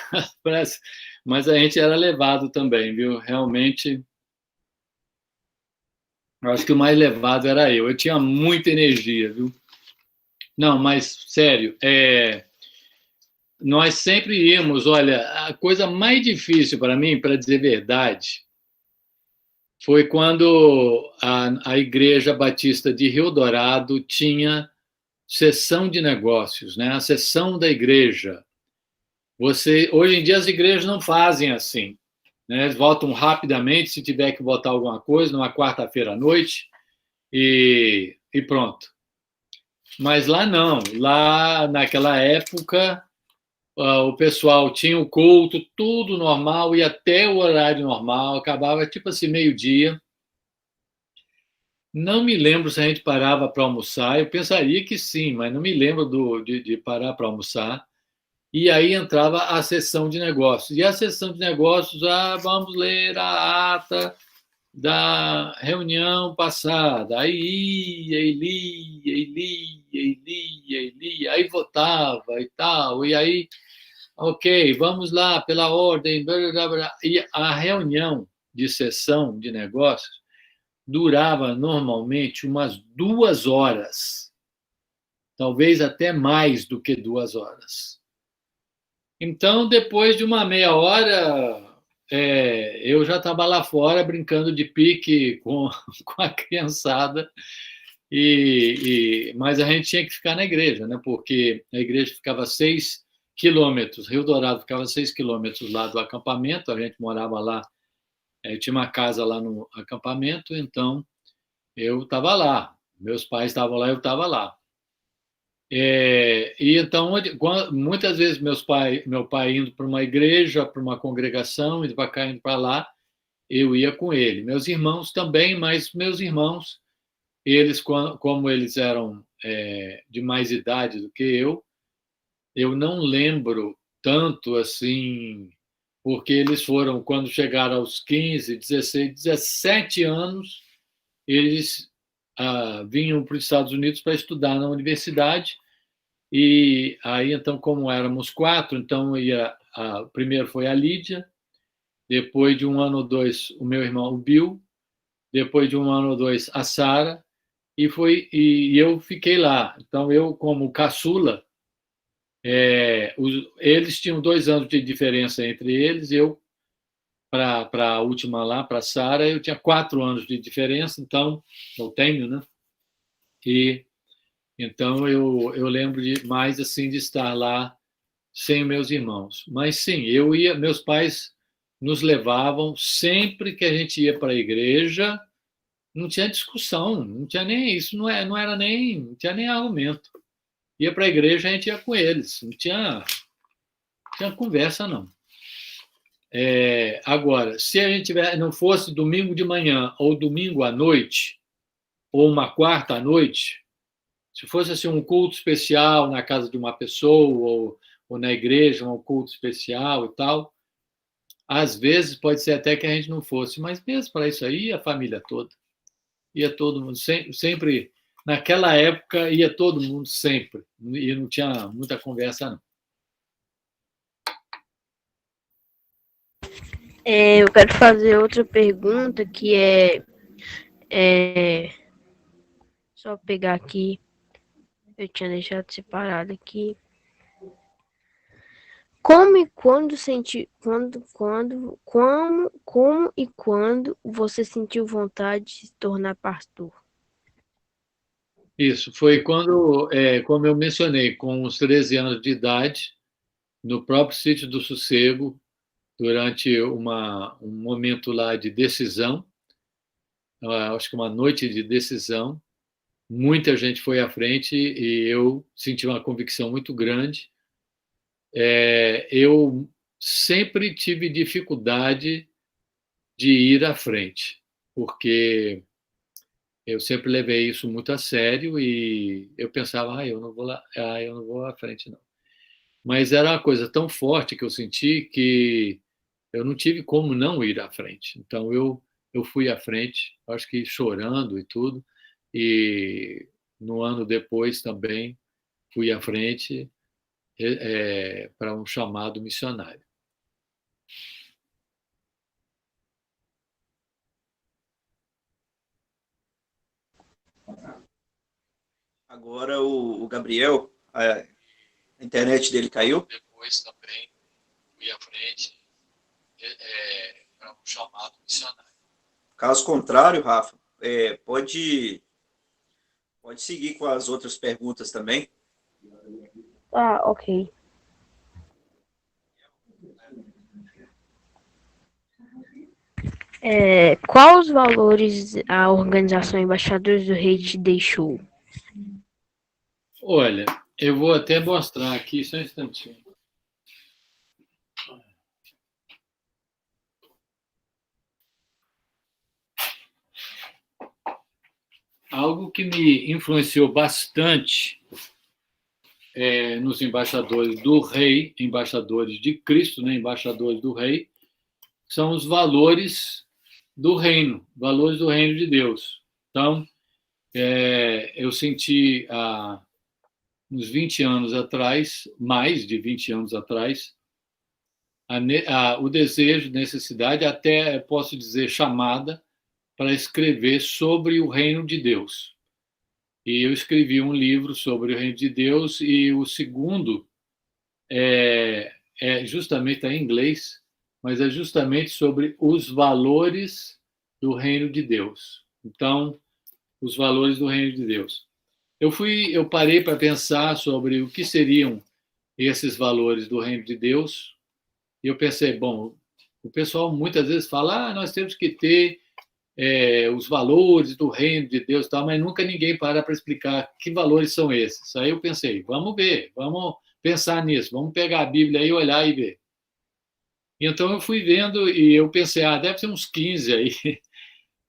mas a gente era levado também, viu? Realmente, eu acho que o mais levado era eu. Eu tinha muita energia, viu? Não, mas sério, nós sempre íamos. Olha, a coisa mais difícil para mim, para dizer a verdade, foi quando a Igreja Batista de Rio Dourado tinha sessão de negócios, né? A sessão da igreja. Hoje em dia as igrejas não fazem assim, né? Eles votam rapidamente, se tiver que votar alguma coisa, numa quarta-feira à noite, e pronto. Mas lá não. Lá, naquela época, o pessoal tinha o culto, tudo normal, e até o horário normal, acabava tipo assim, meio-dia. Não me lembro se a gente parava para almoçar, eu pensaria que sim, mas não me lembro de parar para almoçar. E aí entrava a sessão de negócios. E a sessão de negócios, vamos ler a ata da reunião passada. Aí ia, e lia, e lia, e lia, e lia, aí votava e tal, e aí, ok, vamos lá, pela ordem, blá, blá, blá. E a reunião de sessão de negócios durava normalmente umas 2 horas, talvez até mais do que 2 horas. Então, depois de uma meia hora, eu já estava lá fora brincando de pique com a criançada, mas a gente tinha que ficar na igreja, né? Porque a igreja ficava 6 quilômetros, Rio Dourado ficava 6 quilômetros lá do acampamento, a gente morava lá, tinha uma casa lá no acampamento, então eu estava lá, meus pais estavam lá, eu estava lá. E então, muitas vezes meu pai indo para uma igreja, para uma congregação, indo para cá, indo para lá, eu ia com ele. Meus irmãos também, mas meus irmãos, eles, como eles eram de mais idade do que eu não lembro tanto assim, porque eles foram, quando chegaram aos 15, 16, 17 anos, eles vinham para os Estados Unidos para estudar na universidade, e aí, então, como éramos 4, então primeiro foi a Lídia, depois de 1 ano ou 2, o meu irmão, o Bill, depois de 1 ano ou 2, a Sara, e eu fiquei lá. Então, eu, como caçula, eles tinham 2 anos de diferença entre eles, eu, para a última lá, para a Sara, eu tinha 4 anos de diferença, então, eu tenho, né? E então eu lembro mais assim de estar lá sem meus irmãos. Mas sim, meus pais nos levavam sempre que a gente ia para a igreja, não tinha discussão, não tinha nem isso, não tinha nem argumento. Ia para a igreja, a gente ia com eles, não tinha conversa não. Agora, se a gente não fosse domingo de manhã ou domingo à noite ou uma quarta à noite, se fosse assim um culto especial na casa de uma pessoa ou na igreja, um culto especial e tal, às vezes pode ser até que a gente não fosse, mas mesmo para isso aí, a família toda. Ia todo mundo, sempre naquela época, ia todo mundo sempre, e não tinha muita conversa, não. Eu quero fazer outra pergunta, que só pegar aqui. Eu tinha deixado separado aqui. Como e quando você sentiu vontade de se tornar pastor? Isso, foi quando, como eu mencionei, com os 13 anos de idade, no próprio Sítio do Sossego, durante um momento lá de decisão, acho que uma noite de decisão, muita gente foi à frente e eu senti uma convicção muito grande. Eu sempre tive dificuldade de ir à frente, porque eu sempre levei isso muito a sério e eu pensava, eu não vou lá, eu não vou à frente, não. Mas era uma coisa tão forte que eu senti que eu não tive como não ir à frente. Então, eu fui à frente, acho que chorando e tudo, e no ano depois também fui à frente para um chamado missionário. Agora o Gabriel, a internet dele caiu. Depois também fui à frente para um chamado missionário. Caso contrário, Rafa, pode seguir com as outras perguntas também. Ok. Quais os valores a organização Embaixadores do Rei te deixou? Olha, eu vou até mostrar aqui, só um instantinho. algo que me influenciou bastante nos embaixadores do Rei, embaixadores de Cristo, né, embaixadores do Rei, são os valores do reino de Deus. Então, eu senti há uns 20 anos atrás, mais de 20 anos atrás, o desejo, necessidade, até posso dizer chamada, para escrever sobre o reino de Deus. E eu escrevi um livro sobre o reino de Deus, e o segundo justamente, está em inglês, mas é justamente sobre os valores do reino de Deus. Então, os valores do reino de Deus. Eu parei para pensar sobre o que seriam esses valores do reino de Deus, e eu pensei, bom, o pessoal muitas vezes fala, nós temos que ter os valores do reino de Deus, tal, mas nunca ninguém para explicar que valores são esses. Aí eu pensei, vamos ver, vamos pensar nisso, vamos pegar a Bíblia aí, olhar e ver. Então eu fui vendo e eu pensei, deve ser uns 15 aí,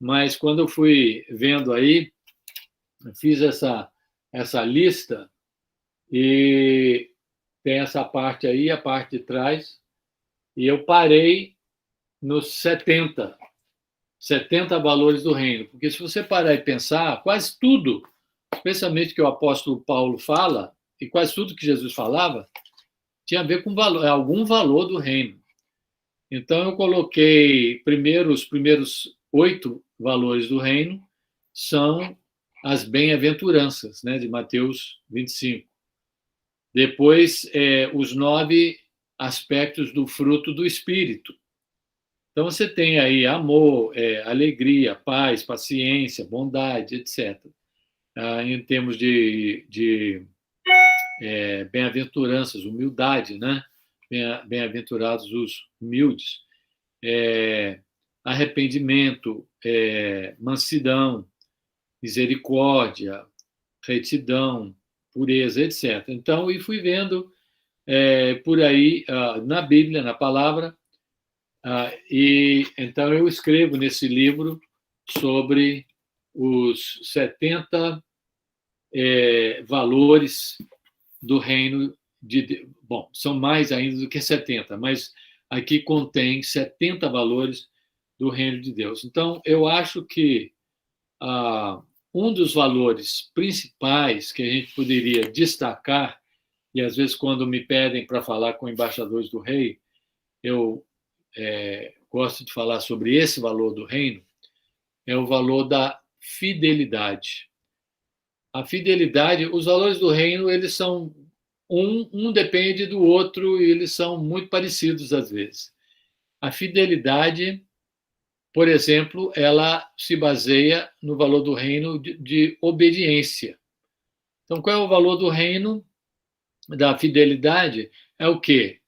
mas quando eu fui vendo aí, fiz essa lista e tem essa parte aí, a parte de trás, e eu parei nos 70 valores do reino. Porque se você parar e pensar, quase tudo, especialmente que o apóstolo Paulo fala, e quase tudo que Jesus falava, tinha a ver com algum valor do reino. Então, eu coloquei os primeiros 8 valores do reino são as bem-aventuranças, né, de Mateus 25. Depois, os 9 aspectos do fruto do Espírito. Então, você tem aí amor, alegria, paz, paciência, bondade, etc. Em termos de bem-aventuranças, humildade, né? Bem-aventurados os humildes. Arrependimento, mansidão, misericórdia, retidão, pureza, etc. Então, e fui vendo por aí, na Bíblia, na palavra, e então eu escrevo nesse livro sobre os 70 valores do reino de Deus. Bom, são mais ainda do que 70, mas aqui contém 70 valores do reino de Deus. Então, eu acho que um dos valores principais que a gente poderia destacar, e às vezes quando me pedem para falar com embaixadores do rei, eu gosto de falar sobre esse valor do reino, é o valor da fidelidade. A fidelidade, os valores do reino, eles são um depende do outro e eles são muito parecidos às vezes. A fidelidade, por exemplo, ela se baseia no valor do reino de obediência. Então, qual é o valor do reino da fidelidade? É o quê?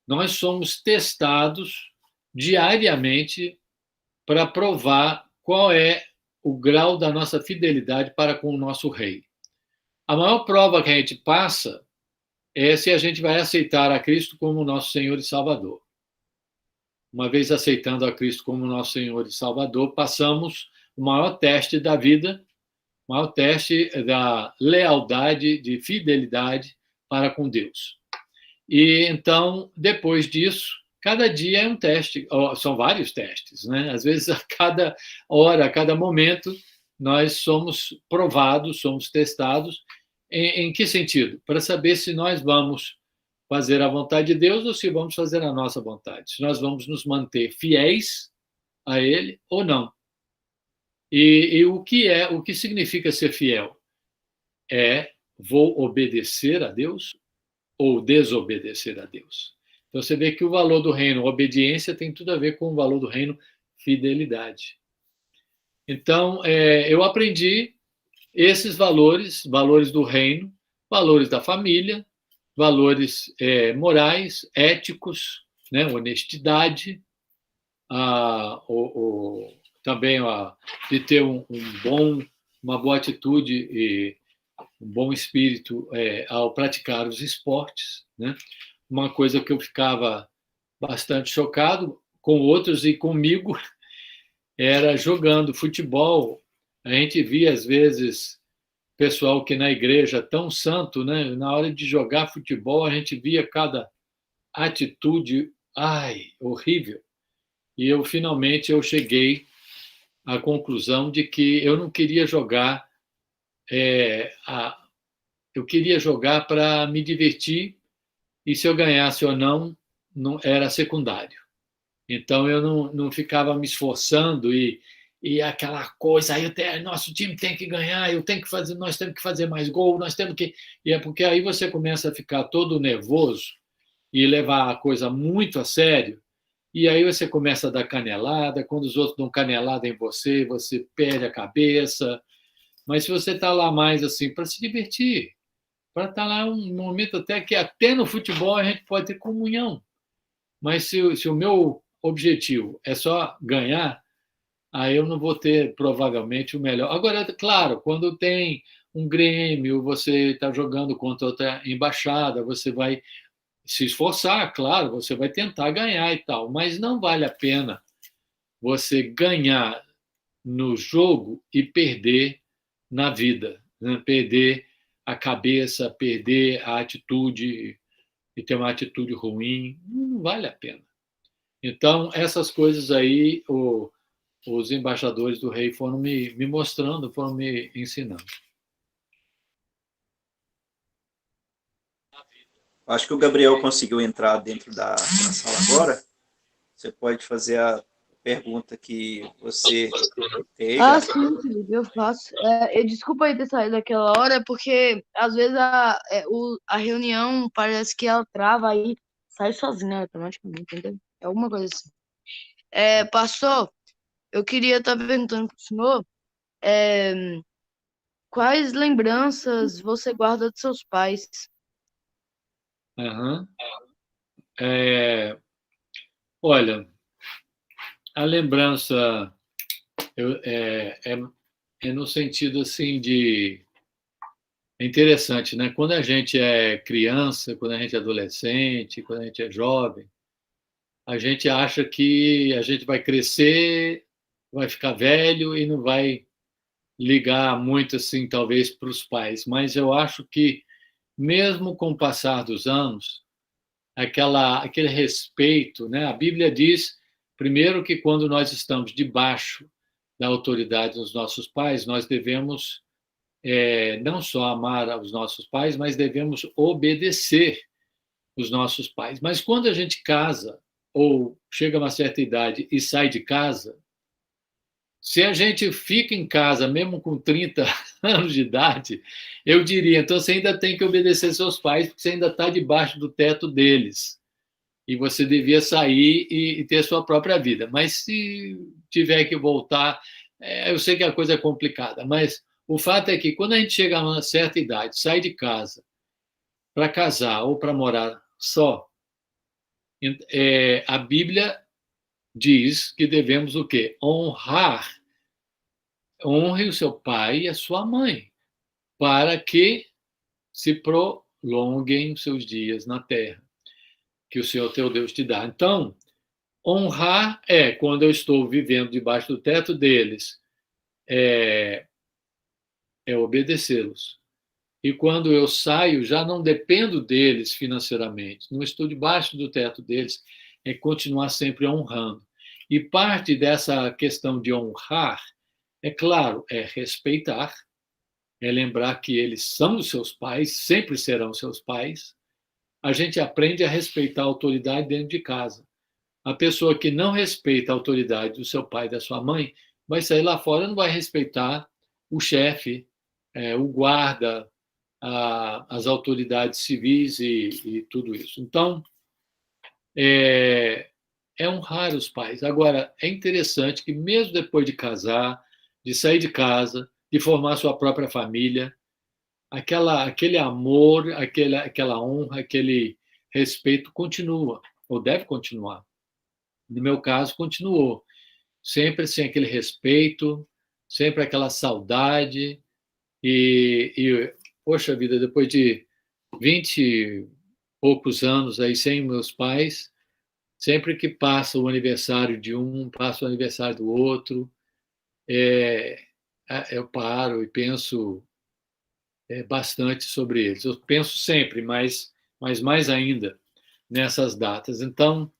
Nós somos testados diariamente para provar qual é o grau da nossa fidelidade para com o nosso rei. A maior prova que a gente passa é se a gente vai aceitar a Cristo como nosso Senhor e Salvador. Uma vez aceitando a Cristo como nosso Senhor e Salvador, passamos o maior teste da vida, o maior teste da lealdade, de fidelidade para com Deus. E então, depois disso, cada dia é um teste, são vários testes, né? Às vezes, a cada hora, a cada momento, nós somos provados, somos testados. Em que sentido? Para saber se nós vamos fazer a vontade de Deus ou se vamos fazer a nossa vontade. Se nós vamos nos manter fiéis a Ele ou não. E o que significa ser fiel? Vou obedecer a Deus ou desobedecer a Deus? Então, você vê que o valor do reino, obediência, tem tudo a ver com o valor do reino, fidelidade. Então, eu aprendi esses valores do reino, valores da família, valores morais, éticos, né, honestidade, também de ter uma boa atitude e um bom espírito ao praticar os esportes, né? Uma coisa que eu ficava bastante chocado com outros e comigo era jogando futebol. A gente via, às vezes, pessoal que na igreja é tão santo, né? Na hora de jogar futebol, a gente via cada atitude, horrível. E finalmente eu cheguei à conclusão de que eu não queria jogar, eu queria jogar para me divertir, e se eu ganhasse ou não, não era secundário. Então eu não ficava me esforçando e aquela coisa, nosso time tem que ganhar, nós temos que fazer mais gol, nós temos que. E é porque aí você começa a ficar todo nervoso e levar a coisa muito a sério, e aí você começa a dar canelada, quando os outros dão canelada em você, você perde a cabeça. Mas se você está lá mais assim para se divertir, para estar lá um momento até no futebol a gente pode ter comunhão. Mas se o meu objetivo é só ganhar, aí eu não vou ter provavelmente o melhor. Agora, claro, quando tem um Grêmio, você está jogando contra outra embaixada, você vai se esforçar, claro, você vai tentar ganhar e tal, mas não vale a pena você ganhar no jogo e perder na vida, né? Perder a cabeça, perder a atitude e ter uma atitude ruim, não vale a pena. Então, essas coisas aí, os embaixadores do rei foram me mostrando, foram me ensinando. Acho que o Gabriel conseguiu entrar dentro da sala agora. Você pode fazer a pergunta que você tem. Sim, Felipe, eu faço. Desculpa aí ter saído daquela hora, porque às vezes a reunião parece que ela trava aí, sai sozinha automaticamente, entendeu? É alguma coisa assim. Pastor, eu queria estar perguntando para o senhor quais lembranças você guarda de seus pais? Uhum. Olha, a lembrança é no sentido assim de... É interessante, né? Quando a gente é criança, quando a gente é adolescente, quando a gente é jovem, a gente acha que a gente vai crescer, vai ficar velho e não vai ligar muito assim, talvez, para os pais. Mas eu acho que, mesmo com o passar dos anos, aquele respeito, né? A Bíblia diz, primeiro, que quando nós estamos debaixo da autoridade dos nossos pais, nós devemos não só amar os nossos pais, mas devemos obedecer os nossos pais. Mas quando a gente casa ou chega a uma certa idade e sai de casa, se a gente fica em casa, mesmo com 30 anos de idade, eu diria, então você ainda tem que obedecer seus pais, porque você ainda está debaixo do teto deles. E você devia sair e ter sua própria vida. Mas se tiver que voltar, eu sei que a coisa é complicada, mas o fato é que quando a gente chega a uma certa idade, sai de casa para casar ou para morar só, a Bíblia diz que devemos o quê? Honrar. Honre o seu pai e a sua mãe, para que se prolonguem os seus dias na terra, que o Senhor teu Deus te dá. Então, honrar quando eu estou vivendo debaixo do teto deles, é obedecê-los. E quando eu saio, já não dependo deles financeiramente, não estou debaixo do teto deles, é continuar sempre honrando. E parte dessa questão de honrar, é claro, é respeitar, é lembrar que eles são os seus pais, sempre serão seus pais. A gente aprende a respeitar a autoridade dentro de casa. A pessoa que não respeita a autoridade do seu pai e da sua mãe vai sair lá fora e não vai respeitar o chefe, o guarda, as autoridades civis e tudo isso. Então, é honrar os pais. Agora, é interessante que mesmo depois de casar, de sair de casa, de formar sua própria família, aquele amor, aquela honra, aquele respeito continua, ou deve continuar. No meu caso, continuou. Sempre sem aquele respeito, sempre aquela saudade. Poxa vida, depois de 20 e poucos anos aí sem meus pais, sempre que passa o aniversário de um, passa o aniversário do outro, eu paro e penso bastante sobre eles. Eu penso sempre, mas mais ainda nessas datas. Então,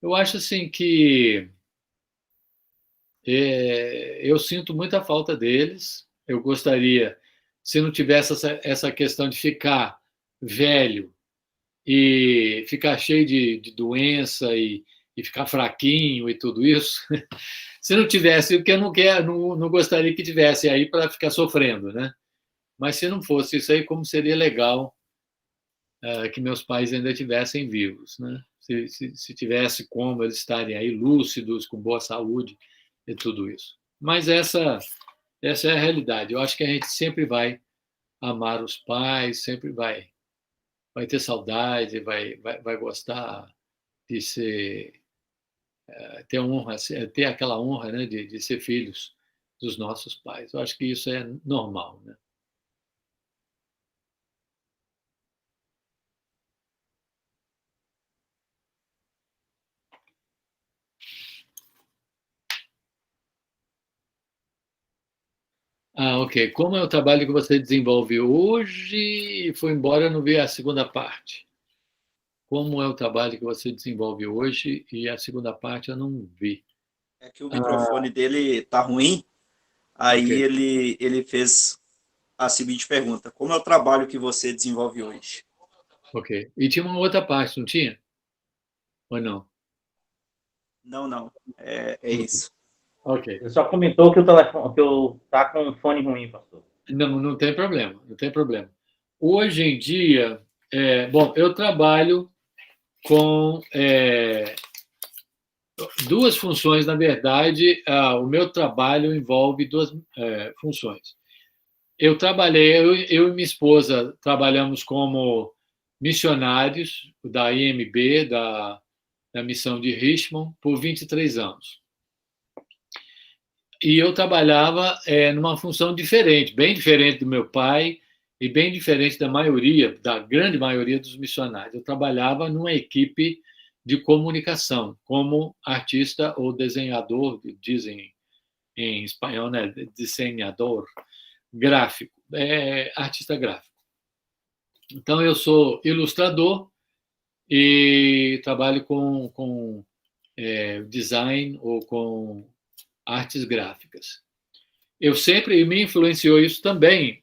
eu acho assim que eu sinto muita falta deles. Eu gostaria, se não tivesse essa questão de ficar velho e ficar cheio de doença e ficar fraquinho e tudo isso, se não tivesse, o que eu não gostaria que tivesse aí para ficar sofrendo, né? Mas se não fosse isso aí, como seria legal que meus pais ainda estivessem vivos, né? Se tivesse como eles estarem aí lúcidos, com boa saúde e tudo isso. Mas essa é a realidade. Eu acho que a gente sempre vai amar os pais, sempre vai ter saudade, vai gostar de ter aquela honra, né, de ser filhos dos nossos pais. Eu acho que isso é normal, né? Ok. Como é o trabalho que você desenvolve hoje? E foi embora, eu não vi a segunda parte. Como é o trabalho que você desenvolve hoje? E a segunda parte eu não vi. É que o microfone dele tá ruim, aí Ok. ele fez a seguinte pergunta: como é o trabalho que você desenvolve hoje? Ok. E tinha uma outra parte, não tinha? Ou não? Não. É isso. Ok. Ele só comentou que o telefone, que eu tá com um fone ruim, pastor. Não tem problema, não tem problema. Hoje em dia, bom, eu trabalho com duas funções, na verdade. O meu trabalho envolve duas funções. Eu e minha esposa trabalhamos como missionários da IMB, da missão de Richmond, por 23 anos. E eu trabalhava numa função diferente, bem diferente do meu pai e bem diferente da grande maioria dos missionários. Eu trabalhava numa equipe de comunicação, como artista ou desenhador, dizem em espanhol, né? Desenhador gráfico, artista gráfico. Então, eu sou ilustrador e trabalho com design ou com artes gráficas. Me influenciou isso também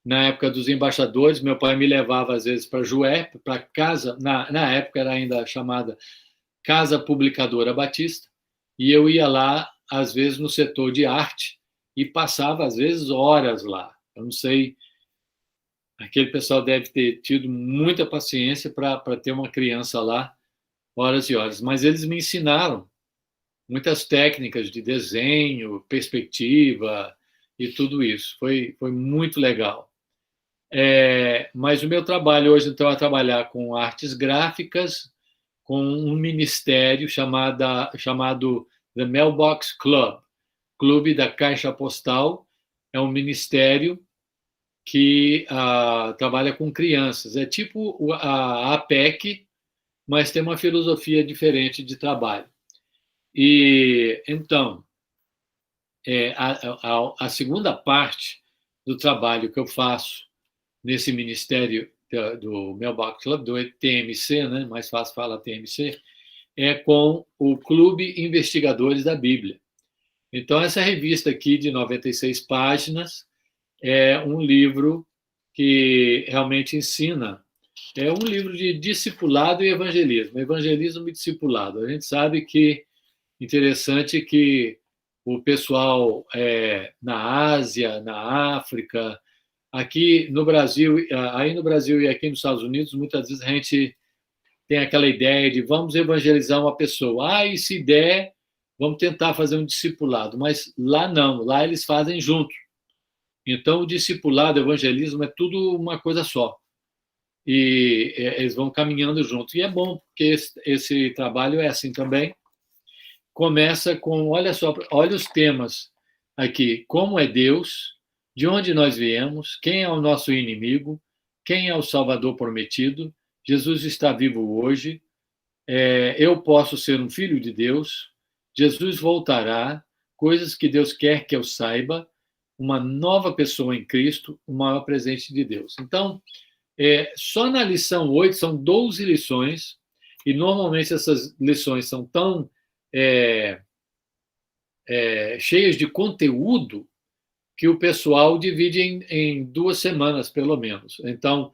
na época dos embaixadores. Meu pai me levava às vezes para Jué, para casa, na época era ainda chamada Casa Publicadora Batista, e eu ia lá às vezes no setor de arte e passava às vezes horas lá. Eu não sei, aquele pessoal deve ter tido muita paciência para ter uma criança lá horas e horas, mas eles me ensinaram muitas técnicas de desenho, perspectiva e tudo isso. Foi muito legal. Mas o meu trabalho hoje, então, é trabalhar com artes gráficas, com um ministério chamado The Mailbox Club, Clube da Caixa Postal. É um ministério que trabalha com crianças. É tipo a APEC, mas tem uma filosofia diferente de trabalho. E então, a segunda parte do trabalho que eu faço nesse ministério do Mailbox Club, do TMC, né? Mais fácil falar TMC, é com o Clube Investigadores da Bíblia. Então, essa revista aqui, de 96 páginas, é um livro que realmente ensina. É um livro de discipulado e evangelismo e discipulado. A gente sabe que interessante que o pessoal na Ásia, na África, aqui no Brasil, aí no Brasil e aqui nos Estados Unidos, muitas vezes a gente tem aquela ideia de vamos evangelizar uma pessoa. E se der, vamos tentar fazer um discipulado. Mas lá não, lá eles fazem junto. Então, o discipulado, o evangelismo, é tudo uma coisa só. E eles vão caminhando junto. E é bom, porque esse trabalho é assim também. Começa com, olha só, olha os temas aqui: como é Deus, de onde nós viemos, quem é o nosso inimigo, quem é o Salvador prometido, Jesus está vivo hoje, eu posso ser um filho de Deus, Jesus voltará, coisas que Deus quer que eu saiba, uma nova pessoa em Cristo, o maior presente de Deus. Então, só na lição 8 são 12 lições, e normalmente essas lições são tão cheias de conteúdo que o pessoal divide em 2 semanas, pelo menos. Então,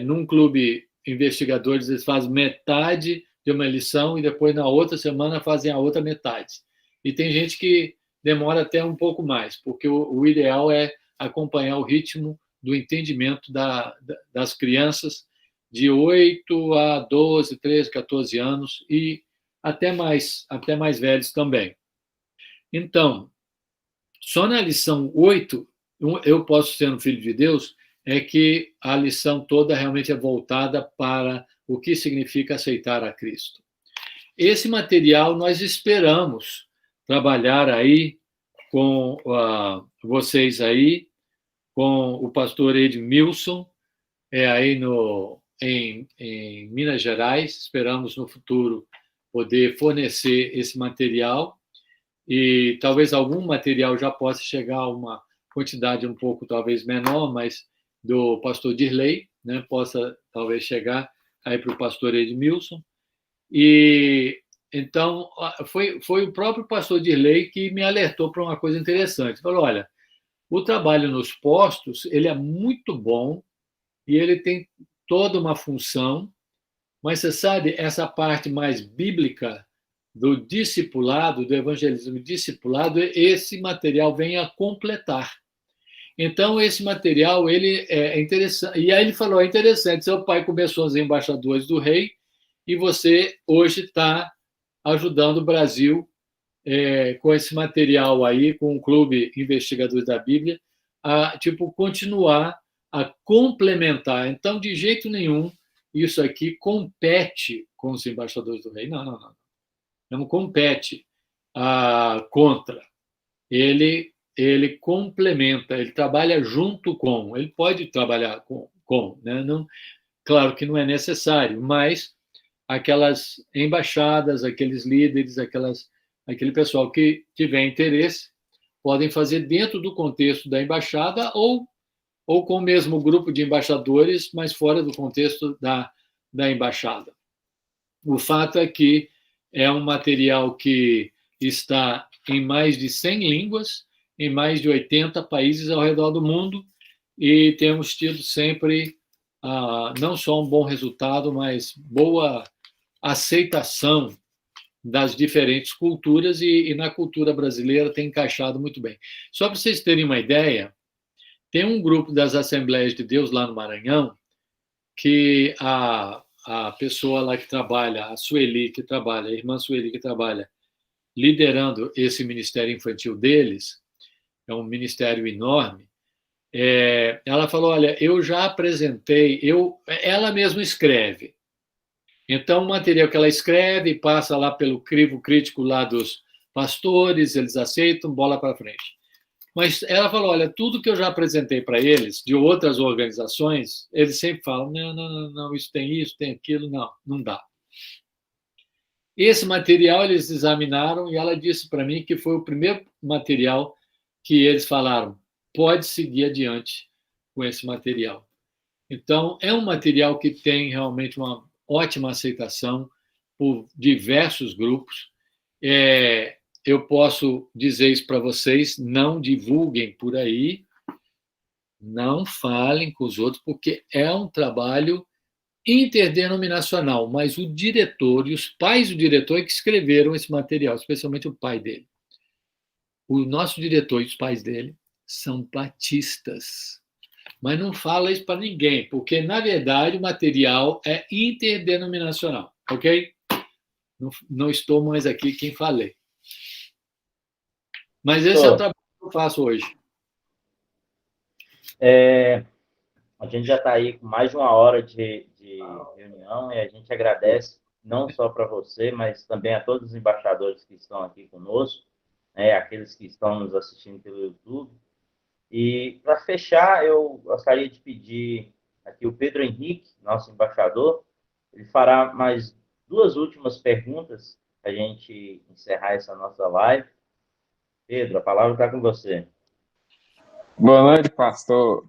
num clube investigadores, eles fazem metade de uma lição e depois, na outra semana, fazem a outra metade. E tem gente que demora até um pouco mais, porque o ideal é acompanhar o ritmo do entendimento das crianças de 8 a 12, 13, 14 anos e até mais velhos também. Então, só na lição 8, eu posso ser um filho de Deus, é que a lição toda realmente é voltada para o que significa aceitar a Cristo. Esse material nós esperamos trabalhar aí com vocês aí, com o pastor Edmilson, aí em Minas Gerais. Esperamos no futuro poder fornecer esse material e talvez algum material já possa chegar a uma quantidade um pouco talvez menor, mas do pastor Dirley, né, possa talvez chegar aí para o pastor Edmilson. E então foi o próprio pastor Dirley que me alertou para uma coisa interessante. Falou: olha, o trabalho nos postos ele é muito bom e ele tem toda uma função, mas você sabe, essa parte mais bíblica do discipulado, do evangelismo discipulado, esse material vem a completar. Então, esse material ele é interessante. E aí ele falou: é interessante, seu pai começou os embaixadores do rei e você hoje está ajudando o Brasil com esse material aí, com o Clube Investigadores da Bíblia, a continuar a complementar. Então, de jeito nenhum, isso aqui compete com os embaixadores do rei. Não. Não compete contra. Ele complementa, ele trabalha junto com, ele pode trabalhar com, né? Não, claro que não é necessário, mas aquelas embaixadas, aqueles líderes, aquele pessoal que tiver interesse, podem fazer dentro do contexto da embaixada ou com o mesmo grupo de embaixadores, mas fora do contexto da embaixada. O fato é que é um material que está em mais de 100 línguas, em mais de 80 países ao redor do mundo, e temos tido sempre não só um bom resultado, mas boa aceitação das diferentes culturas, e na cultura brasileira tem encaixado muito bem. Só para vocês terem uma ideia, tem um grupo das Assembleias de Deus lá no Maranhão, que a pessoa lá que trabalha, a irmã Sueli que trabalha, liderando esse ministério infantil deles, é um ministério enorme, ela falou: olha, eu já apresentei, ela mesma escreve. Então, o material que ela escreve passa lá pelo crivo crítico lá dos pastores, eles aceitam, bola para frente. Mas ela falou: olha, tudo que eu já apresentei para eles, de outras organizações, eles sempre falam: não, isso tem aquilo, não dá. Esse material eles examinaram e ela disse para mim que foi o primeiro material que eles falaram: pode seguir adiante com esse material. Então, é um material que tem realmente uma ótima aceitação por diversos grupos. Eu posso dizer isso para vocês: não divulguem por aí, não falem com os outros, porque é um trabalho interdenominacional, mas o diretor e os pais do diretor é que escreveram esse material, especialmente o pai dele. O nosso diretor e os pais dele são batistas. Mas não fala isso para ninguém, porque, na verdade, o material é interdenominacional, ok? Não estou mais aqui quem falei. Mas esse é o trabalho que eu faço hoje. A gente já está aí com mais de 1 hora de reunião e a gente agradece não só para você, mas também a todos os embaixadores que estão aqui conosco, aqueles que estão nos assistindo pelo YouTube. E, para fechar, eu gostaria de pedir aqui o Pedro Henrique, nosso embaixador, ele fará mais 2 últimas perguntas para a gente encerrar essa nossa live. Pedro, a palavra está com você. Boa noite, pastor.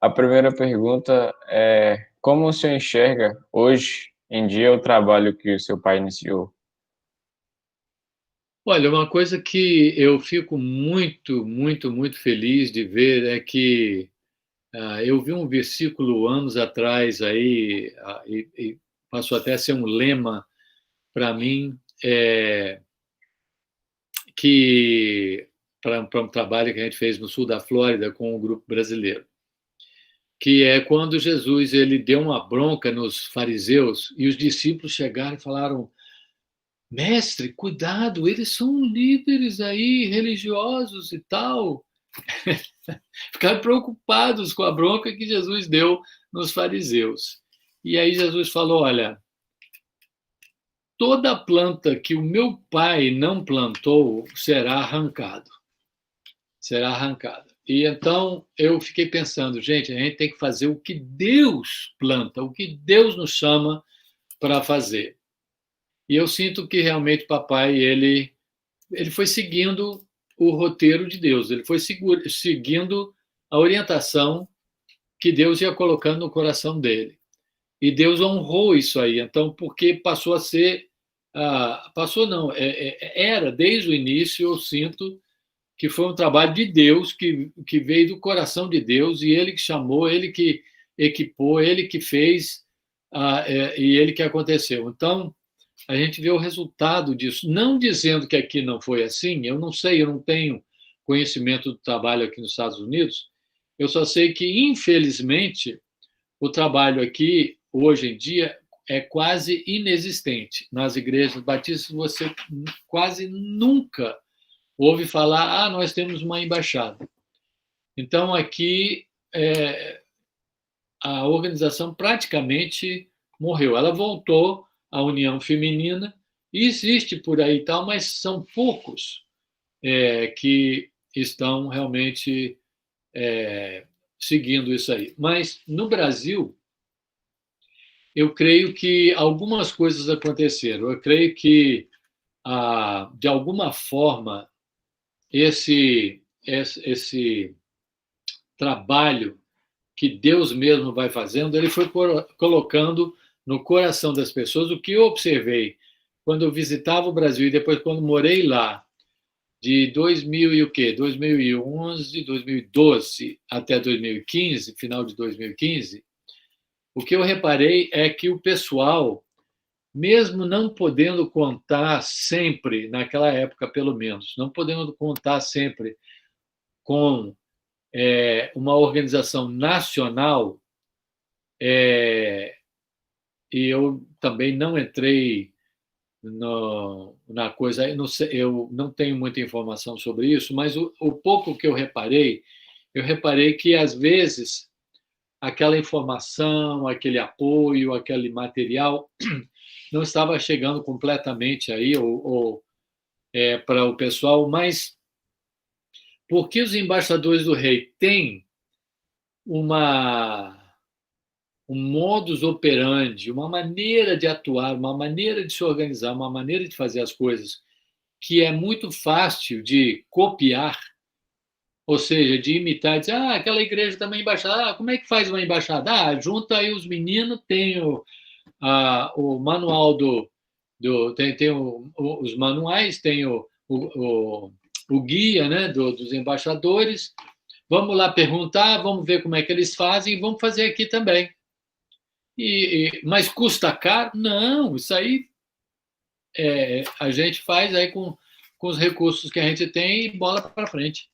A primeira pergunta é: como o senhor enxerga hoje em dia o trabalho que o seu pai iniciou? Olha, uma coisa que eu fico muito, muito, muito feliz de ver é que eu vi um versículo anos atrás aí, e passou até a ser um lema para mim, que para um trabalho que a gente fez no sul da Flórida com um grupo brasileiro, que é quando Jesus ele deu uma bronca nos fariseus e os discípulos chegaram e falaram: Mestre, cuidado, eles são líderes aí religiosos e tal. Ficaram preocupados com a bronca que Jesus deu nos fariseus. E aí Jesus falou: olha, toda planta que o meu pai não plantou será arrancado. Será arrancada. E então eu fiquei pensando, gente, a gente tem que fazer o que Deus planta, o que Deus nos chama para fazer. E eu sinto que realmente papai, ele foi seguindo o roteiro de Deus, ele foi seguindo a orientação que Deus ia colocando no coração dele. E Deus honrou isso aí, então, porque passou a ser, passou não, era desde o início, eu sinto que foi um trabalho de Deus, que veio do coração de Deus, e ele que chamou, ele que equipou, ele que fez, e ele que aconteceu. Então, a gente vê o resultado disso. Não dizendo que aqui não foi assim, eu não sei, eu não tenho conhecimento do trabalho aqui nos Estados Unidos, eu só sei que, infelizmente, o trabalho aqui, hoje em dia, é quase inexistente. Nas igrejas batistas, você quase nunca ouve falar: nós temos uma embaixada. Então, aqui, a organização praticamente morreu. Ela voltou à União Feminina, e existe por aí e tal, mas são poucos que estão realmente seguindo isso aí. Mas, no Brasil, eu creio que algumas coisas aconteceram. Eu creio que, de alguma forma, esse trabalho que Deus mesmo vai fazendo, ele foi colocando no coração das pessoas. O que eu observei quando eu visitava o Brasil e depois quando morei lá, de 2011, 2012 até 2015, final de 2015, o que eu reparei é que o pessoal, mesmo não podendo contar sempre, naquela época pelo menos, não podendo contar sempre com uma organização nacional, e eu também não entrei na coisa, eu não tenho muita informação sobre isso, mas o pouco que eu reparei que, às vezes, aquela informação, aquele apoio, aquele material não estava chegando completamente aí para o pessoal, mas porque os embaixadores do rei têm um modus operandi, uma maneira de atuar, uma maneira de se organizar, uma maneira de fazer as coisas que é muito fácil de copiar, ou seja, de imitar, dizer: aquela igreja também é embaixada, como é que faz uma embaixada? Junta aí os meninos, tem o manual tem os manuais, tem o guia, né, dos embaixadores. Vamos lá perguntar, vamos ver como é que eles fazem e vamos fazer aqui também. Mas custa caro? Não, isso aí a gente faz aí com os recursos que a gente tem e bola para frente.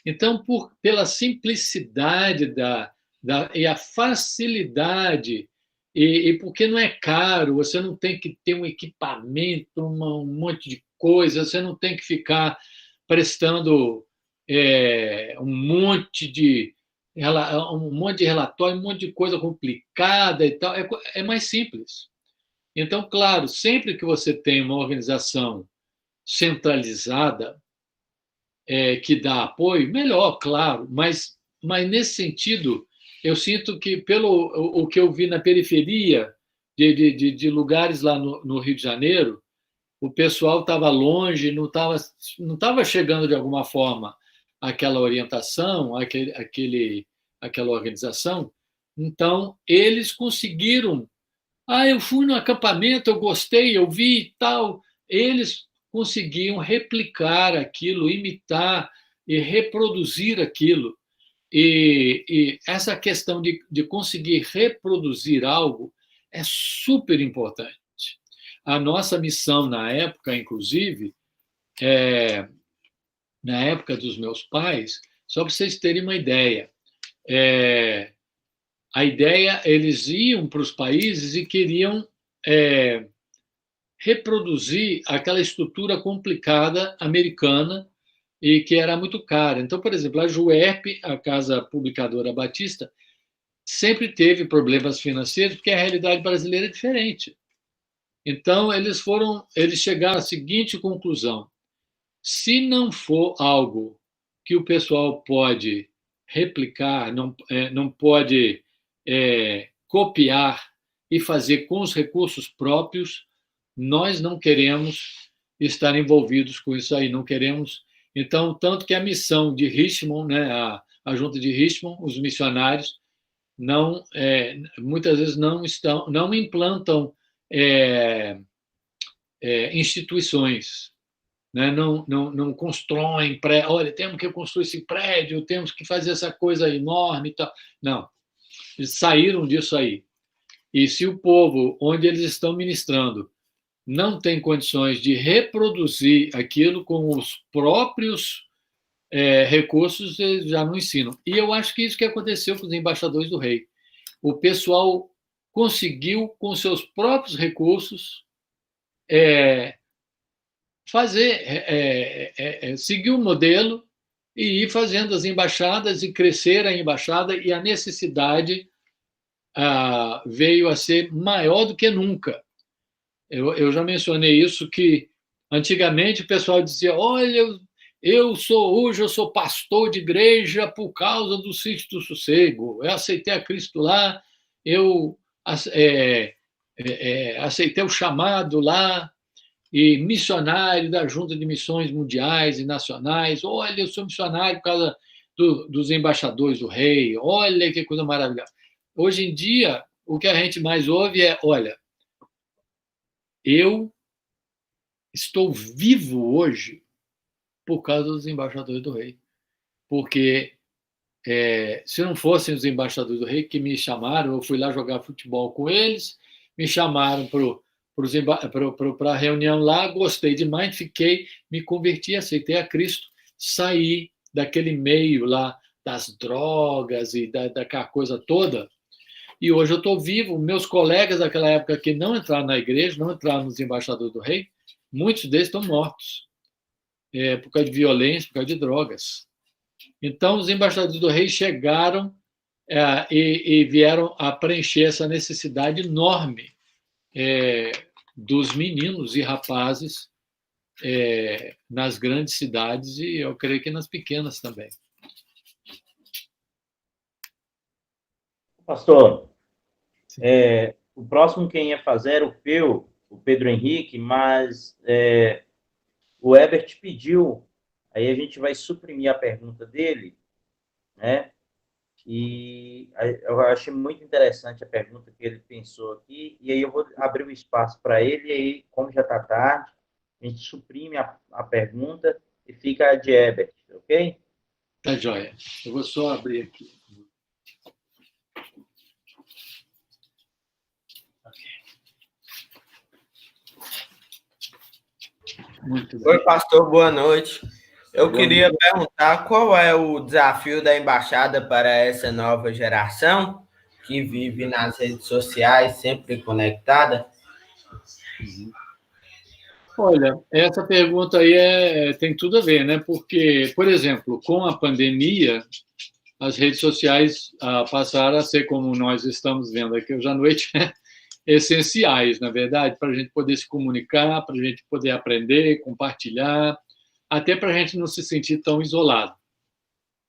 Então, pela simplicidade e a facilidade, e porque não é caro, você não tem que ter um equipamento, um monte de coisa, você não tem que ficar prestando um monte de relatório, um monte de coisa complicada e tal. É mais simples. Então, claro, sempre que você tem uma organização centralizada que dá apoio, melhor, claro, mas nesse sentido, eu sinto que, pelo o que eu vi na periferia de lugares lá no Rio de Janeiro, o pessoal estava longe, não estava chegando de alguma forma aquela orientação, aquela organização. Então, eles conseguiram. Eu fui no acampamento, eu gostei, eu vi e tal. Eles conseguiam replicar aquilo, imitar e reproduzir aquilo. E essa questão de conseguir reproduzir algo é super importante. A nossa missão na época, inclusive, na época dos meus pais, só para vocês terem uma ideia, a ideia, eles iam para os países e queriam reproduzir aquela estrutura complicada americana e que era muito cara. Então, por exemplo, a JUERP, a Casa Publicadora Batista, sempre teve problemas financeiros, porque a realidade brasileira é diferente. Então, eles chegaram à seguinte conclusão: se não for algo que o pessoal pode replicar, não pode copiar e fazer com os recursos próprios, nós não queremos estar envolvidos com isso aí, não queremos. Então, tanto que a missão de Richmond, né, a junta de Richmond, os missionários, muitas vezes não implantam instituições, né? Não constroem prédio. Olha, temos que construir esse prédio, temos que fazer essa coisa enorme e tal. Não, eles saíram disso aí. E se o povo onde eles estão ministrando não tem condições de reproduzir aquilo com os próprios recursos, eles já não ensinam. E eu acho que isso que aconteceu com os embaixadores do rei. O pessoal conseguiu, com seus próprios recursos, seguir o modelo e ir fazendo as embaixadas e crescer a embaixada, e a necessidade veio a ser maior do que nunca. Eu já mencionei isso, que antigamente o pessoal dizia: olha, hoje eu sou pastor de igreja por causa do Sítio do Sossego, eu aceitei a Cristo lá, eu aceitei o chamado lá, e missionário da Junta de Missões Mundiais e Nacionais. Olha, eu sou missionário por causa dos embaixadores do rei, olha que coisa maravilhosa. Hoje em dia, o que a gente mais ouve é: olha, eu estou vivo hoje por causa dos embaixadores do rei. Porque se não fossem os embaixadores do rei que me chamaram, eu fui lá jogar futebol com eles, me chamaram para a reunião lá, gostei demais, me converti, aceitei a Cristo, saí daquele meio lá das drogas e daquela coisa toda, e hoje eu estou vivo. Meus colegas daquela época que não entraram na igreja, não entraram nos embaixadores do rei, muitos deles estão mortos, por causa de violência, por causa de drogas. Então, os embaixadores do rei chegaram e vieram a preencher essa necessidade enorme dos meninos e rapazes nas grandes cidades, e eu creio que nas pequenas também. Pastor, o próximo quem ia fazer era o Pedro Henrique, mas o Herbert pediu, aí a gente vai suprimir a pergunta dele, né? E eu achei muito interessante a pergunta que ele pensou aqui, e aí eu vou abrir o espaço para ele, e aí, como já está tarde, a gente suprime a pergunta e fica a de Herbert, ok? Tá joia. Eu vou só abrir aqui. Muito bem. Oi, pastor, boa noite. Eu queria perguntar qual é o desafio da embaixada para essa nova geração que vive nas redes sociais, sempre conectada? Olha, essa pergunta aí tem tudo a ver, né? Porque, por exemplo, com a pandemia, as redes sociais passaram a ser, como nós estamos vendo aqui hoje à noite, essenciais, na verdade, para a gente poder se comunicar, para a gente poder aprender, compartilhar, até para a gente não se sentir tão isolado.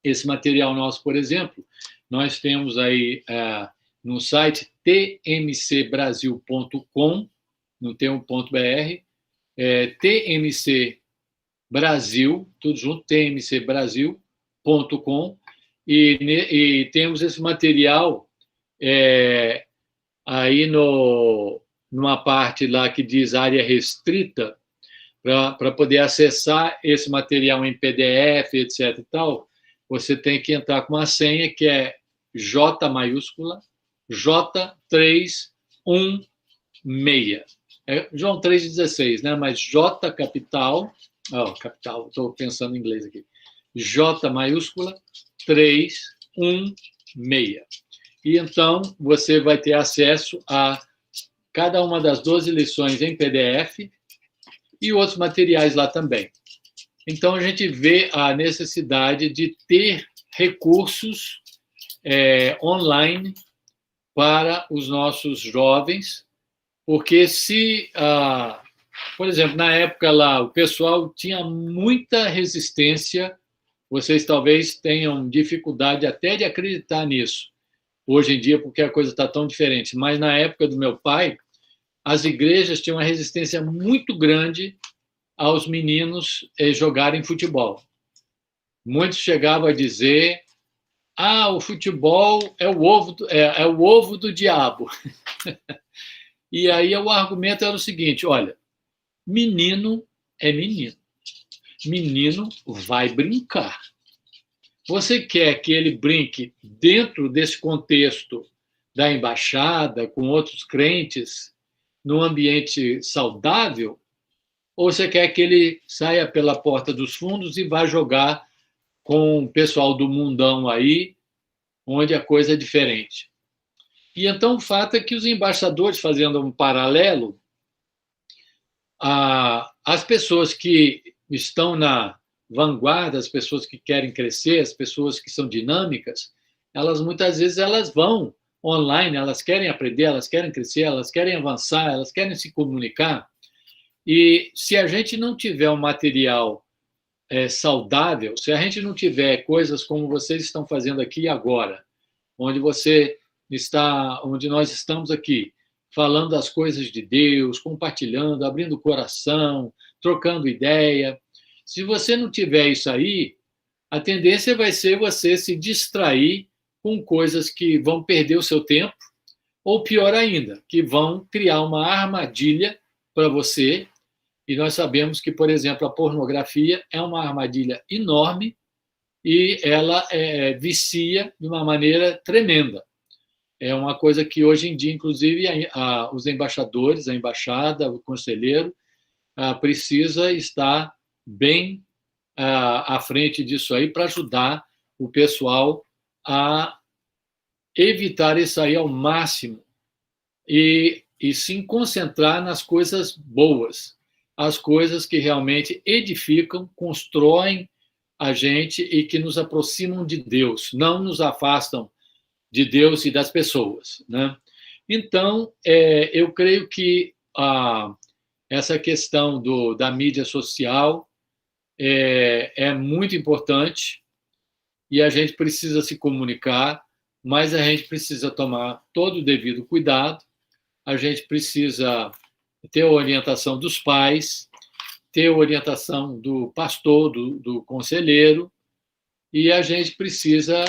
Esse material nosso, por exemplo, nós temos aí no site tmcbrasil.com, não tem um .br, TMC Brasil, tudo junto, tmcbrasil.com, e temos esse material aí numa parte lá que diz área restrita, para poder acessar esse material em PDF, etc. e tal, você tem que entrar com uma senha que é J maiúscula, J316. É João 3,16, né? Mas J capital, capital, estou pensando em inglês aqui. J maiúscula 316. E então você vai ter acesso a cada uma das 12 lições em PDF e outros materiais lá também. Então a gente vê a necessidade de ter recursos online para os nossos jovens, porque por exemplo, na época lá, o pessoal tinha muita resistência, vocês talvez tenham dificuldade até de acreditar nisso, hoje em dia, porque a coisa está tão diferente, mas na época do meu pai, as igrejas tinham uma resistência muito grande aos meninos jogarem futebol. Muitos chegavam a dizer: o futebol é o ovo do diabo. E aí o argumento era o seguinte: olha, menino é menino. Menino vai brincar. Você quer que ele brinque dentro desse contexto da embaixada, com outros crentes, num ambiente saudável, ou você quer que ele saia pela porta dos fundos e vá jogar com o pessoal do mundão aí, onde a coisa é diferente? E então o fato é que os embaixadores, fazendo um paralelo, as pessoas que estão na vanguarda, as pessoas que querem crescer, as pessoas que são dinâmicas, elas muitas vezes vão online, elas querem aprender, elas querem crescer, elas querem avançar, elas querem se comunicar. E se a gente não tiver um material saudável, se a gente não tiver coisas como vocês estão fazendo aqui agora, onde nós estamos aqui, falando das coisas de Deus, compartilhando, abrindo o coração, trocando ideia. Se você não tiver isso aí, a tendência vai ser você se distrair com coisas que vão perder o seu tempo, ou pior ainda, que vão criar uma armadilha para você. E nós sabemos que, por exemplo, a pornografia é uma armadilha enorme e ela vicia de uma maneira tremenda. É uma coisa que hoje em dia, inclusive, os embaixadores, a embaixada, o conselheiro, precisa estar bem à frente disso aí para ajudar o pessoal a evitar isso aí ao máximo e sim concentrar nas coisas boas, as coisas que realmente edificam, constroem a gente e que nos aproximam de Deus, não nos afastam de Deus e das pessoas, né? Então, eu creio que essa questão da mídia social é muito importante e a gente precisa se comunicar, mas a gente precisa tomar todo o devido cuidado, a gente precisa ter a orientação dos pais, ter a orientação do pastor, do conselheiro, e a gente precisa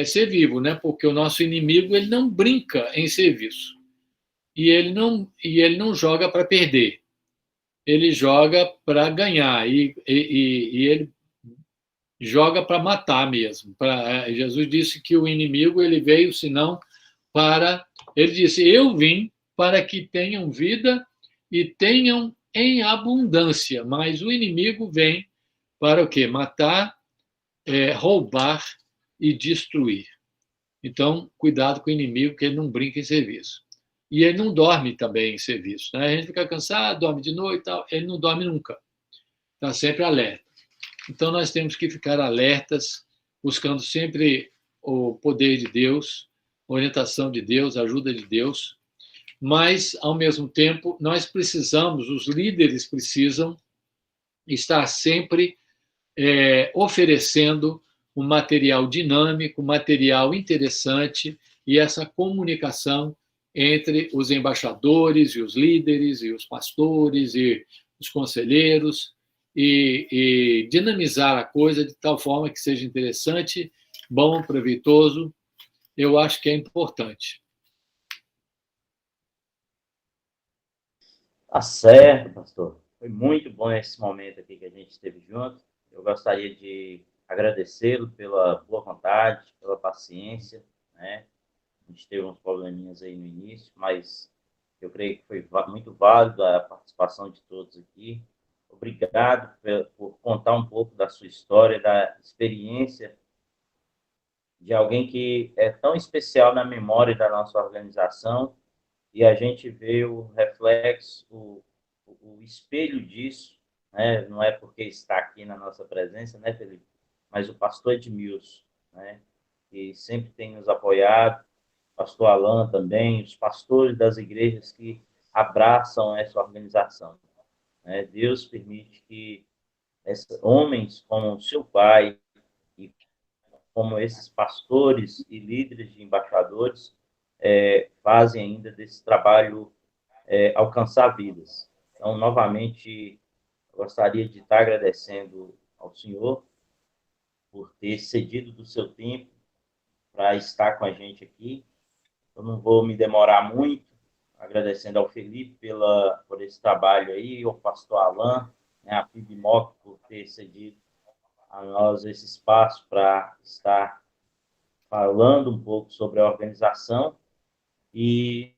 ser vivo, né? Porque o nosso inimigo ele não brinca em serviço e ele não joga para perder, ele joga para ganhar e ele joga para matar mesmo. Jesus disse que o inimigo ele veio senão ele disse: eu vim para que tenham vida e tenham em abundância, mas o inimigo vem para o quê? Matar, roubar e destruir. Então, cuidado com o inimigo, que ele não brinca em serviço. E ele não dorme também em serviço, né? A gente fica cansado, dorme de noite e tal, ele não dorme nunca. Está sempre alerta. Então, nós temos que ficar alertas, buscando sempre o poder de Deus, orientação de Deus, ajuda de Deus, mas, ao mesmo tempo, os líderes precisam estar sempre oferecendo um material dinâmico, um material interessante, e essa comunicação entre os embaixadores e os líderes e os pastores e os conselheiros e dinamizar a coisa de tal forma que seja interessante, bom, proveitoso. Eu acho que é importante. Tá certo, pastor. Foi muito bom esse momento aqui que a gente esteve junto. Eu gostaria de agradecê-lo pela boa vontade, pela paciência, né? A gente teve uns probleminhas aí no início, mas eu creio que foi muito válido a participação de todos aqui. Obrigado por contar um pouco da sua história, da experiência de alguém que é tão especial na memória da nossa organização, e a gente vê o reflexo, o espelho disso, né? Não é porque está aqui na nossa presença, né, Felipe? Mas o pastor Edmilson, né? Que sempre tem nos apoiado, pastor Alan também, os pastores das igrejas que abraçam essa organização, né? Deus permite que homens como o seu pai e como esses pastores e líderes de embaixadores fazem ainda desse trabalho alcançar vidas. Então, novamente, eu gostaria de estar agradecendo ao senhor por ter cedido do seu tempo para estar com a gente aqui. Eu não vou me demorar muito, agradecendo ao Felipe por esse trabalho aí, ao pastor Alan, né, a PIBMOC por ter cedido a nós esse espaço para estar falando um pouco sobre a organização. E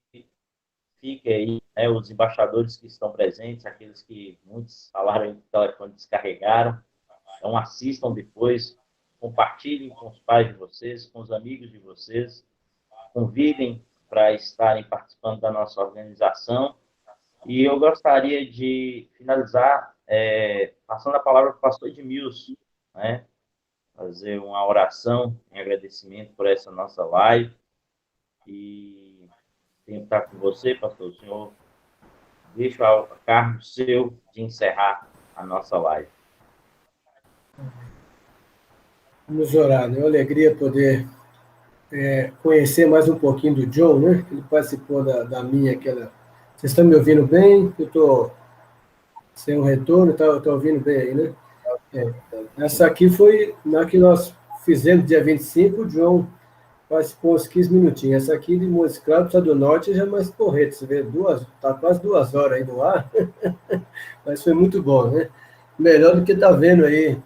fique aí, né, os embaixadores que estão presentes, aqueles que muitos falaram em telefone descarregaram. Então, assistam depois, compartilhem com os pais de vocês, com os amigos de vocês, convidem para estarem participando da nossa organização. E eu gostaria de finalizar passando a palavra para o pastor Edmilson, né? Fazer uma oração em agradecimento por essa nossa live. E tenho que estar com você, pastor. O senhor deixa a cargo seu de encerrar a nossa live. Vamos orar, né? É uma alegria poder conhecer mais um pouquinho do John, né? Ele participou da minha, aquela... Vocês estão me ouvindo bem? Eu estou sem um retorno, estou ouvindo bem aí, né? Essa aqui foi na que nós fizemos, dia 25, o John participou uns 15 minutinhos. Essa aqui de Montes Claros, do Norte, já é mais correta. Você vê, está quase 2 horas aí no ar, mas foi muito bom, né? Melhor do que está vendo aí,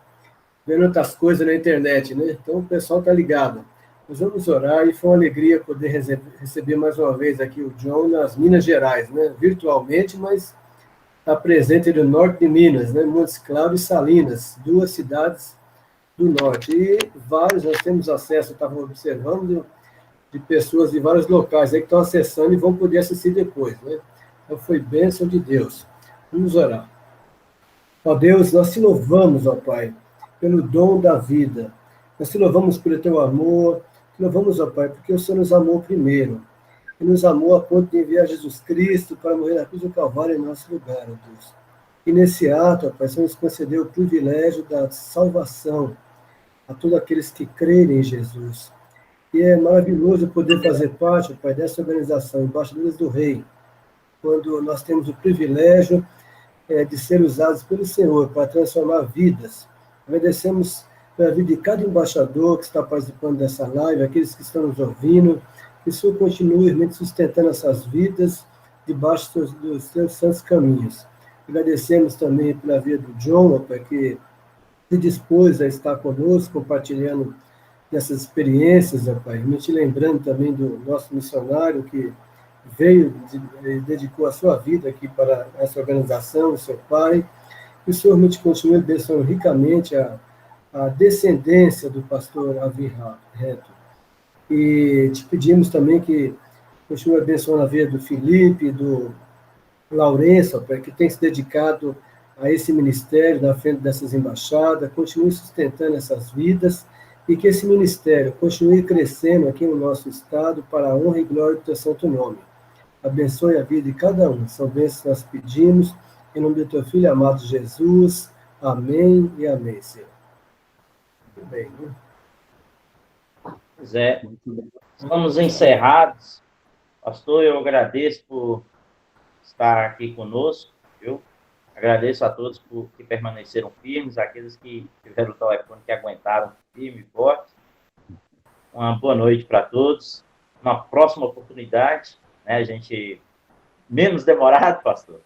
vendo outras coisas na internet, né? Então o pessoal está ligado. Nós vamos orar, e foi uma alegria poder receber mais uma vez aqui o John nas Minas Gerais, né? Virtualmente, mas está presente no norte de Minas, né? Montes Claros e Salinas, 2 cidades do norte. E vários, nós temos acesso, eu estava observando, de pessoas de vários locais aí que estão acessando e vão poder assistir depois, né? Então foi bênção de Deus. Vamos orar. Ó Deus, nós te louvamos, ó Pai, pelo dom da vida. Nós te louvamos pelo teu amor, te louvamos, ó Pai, porque o Senhor nos amou primeiro. E nos amou a ponto de enviar Jesus Cristo para morrer na cruz do Calvário em nosso lugar, ó Deus. E nesse ato, ó Pai, o Senhor nos concedeu o privilégio da salvação a todos aqueles que crerem em Jesus. E é maravilhoso poder fazer parte, ó Pai, dessa organização, Embaixadores do Rei, quando nós temos o privilégio de ser usados pelo Senhor para transformar vidas. Agradecemos pela vida de cada embaixador que está participando dessa live, aqueles que estão nos ouvindo, que o Senhor continue realmente sustentando essas vidas debaixo dos seus santos caminhos. Agradecemos também pela vida do John, que se dispôs a estar conosco, compartilhando dessas experiências, Pai. Me lembrando também do nosso missionário que veio e dedicou a sua vida aqui para essa organização, o seu pai. Que o Senhor me continue abençoando ricamente a descendência do pastor Avi Reto. E te pedimos também que continue abençoando a vida do Felipe, do Lourenço, que tem se dedicado a esse ministério na frente dessas embaixadas, continue sustentando essas vidas e que esse ministério continue crescendo aqui no nosso estado para a honra e glória do teu santo nome. Abençoe a vida de cada um. São bênçãos que nós pedimos, em nome do teu Filho amado Jesus. Amém e amém, Senhor. Muito bem, né? Pois é. Estamos encerrados. Pastor, eu agradeço por estar aqui conosco, viu? Agradeço a todos que permaneceram firmes, aqueles que tiveram o telefone que aguentaram firme e forte. Uma boa noite para todos. Uma próxima oportunidade, né? A gente menos demorado, pastor.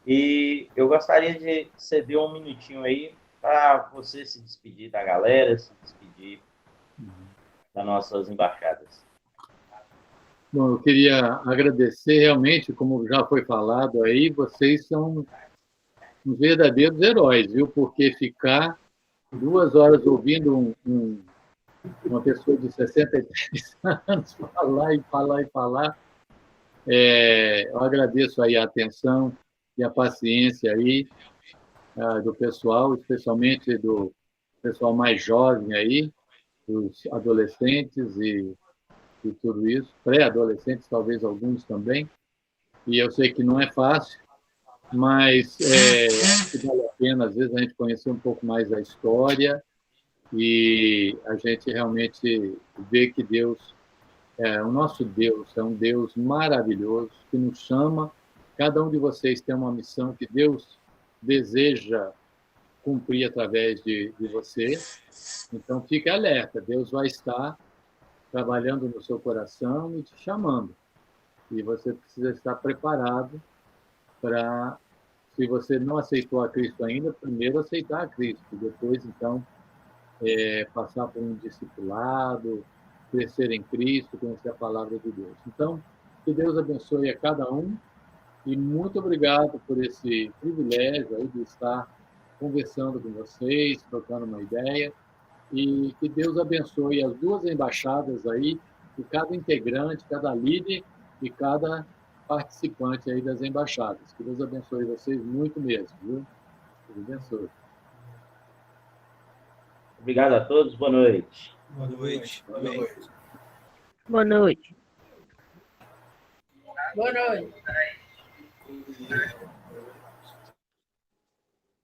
E eu gostaria de ceder um minutinho aí para você se despedir da galera, se despedir das nossas embaixadas. Bom, eu queria agradecer realmente, como já foi falado aí, vocês são uns verdadeiros heróis, viu? Porque ficar 2 horas ouvindo uma pessoa de 63 anos falar, eu agradeço aí a atenção e a paciência aí do pessoal, especialmente do pessoal mais jovem aí, dos adolescentes e tudo isso, pré-adolescentes, talvez alguns também, e eu sei que não é fácil, mas vale a pena, às vezes, a gente conhecer um pouco mais da história e a gente realmente vê que Deus, o nosso Deus, é um Deus maravilhoso, que nos chama, cada um de vocês tem uma missão que Deus deseja cumprir através de você, então fique alerta, Deus vai estar trabalhando no seu coração e te chamando, e você precisa estar preparado para, se você não aceitou a Cristo ainda, primeiro aceitar a Cristo, depois, então, passar por um discipulado, crescer em Cristo, conhecer a palavra de Deus. Então, que Deus abençoe a cada um e muito obrigado por esse privilégio aí de estar conversando com vocês, trocando uma ideia, e que Deus abençoe as 2 embaixadas aí, e cada integrante, cada líder e cada participante aí das embaixadas. Que Deus abençoe vocês muito mesmo, viu? Deus abençoe. Obrigado a todos, boa noite. Boa noite. Boa noite. Boa noite. Boa noite.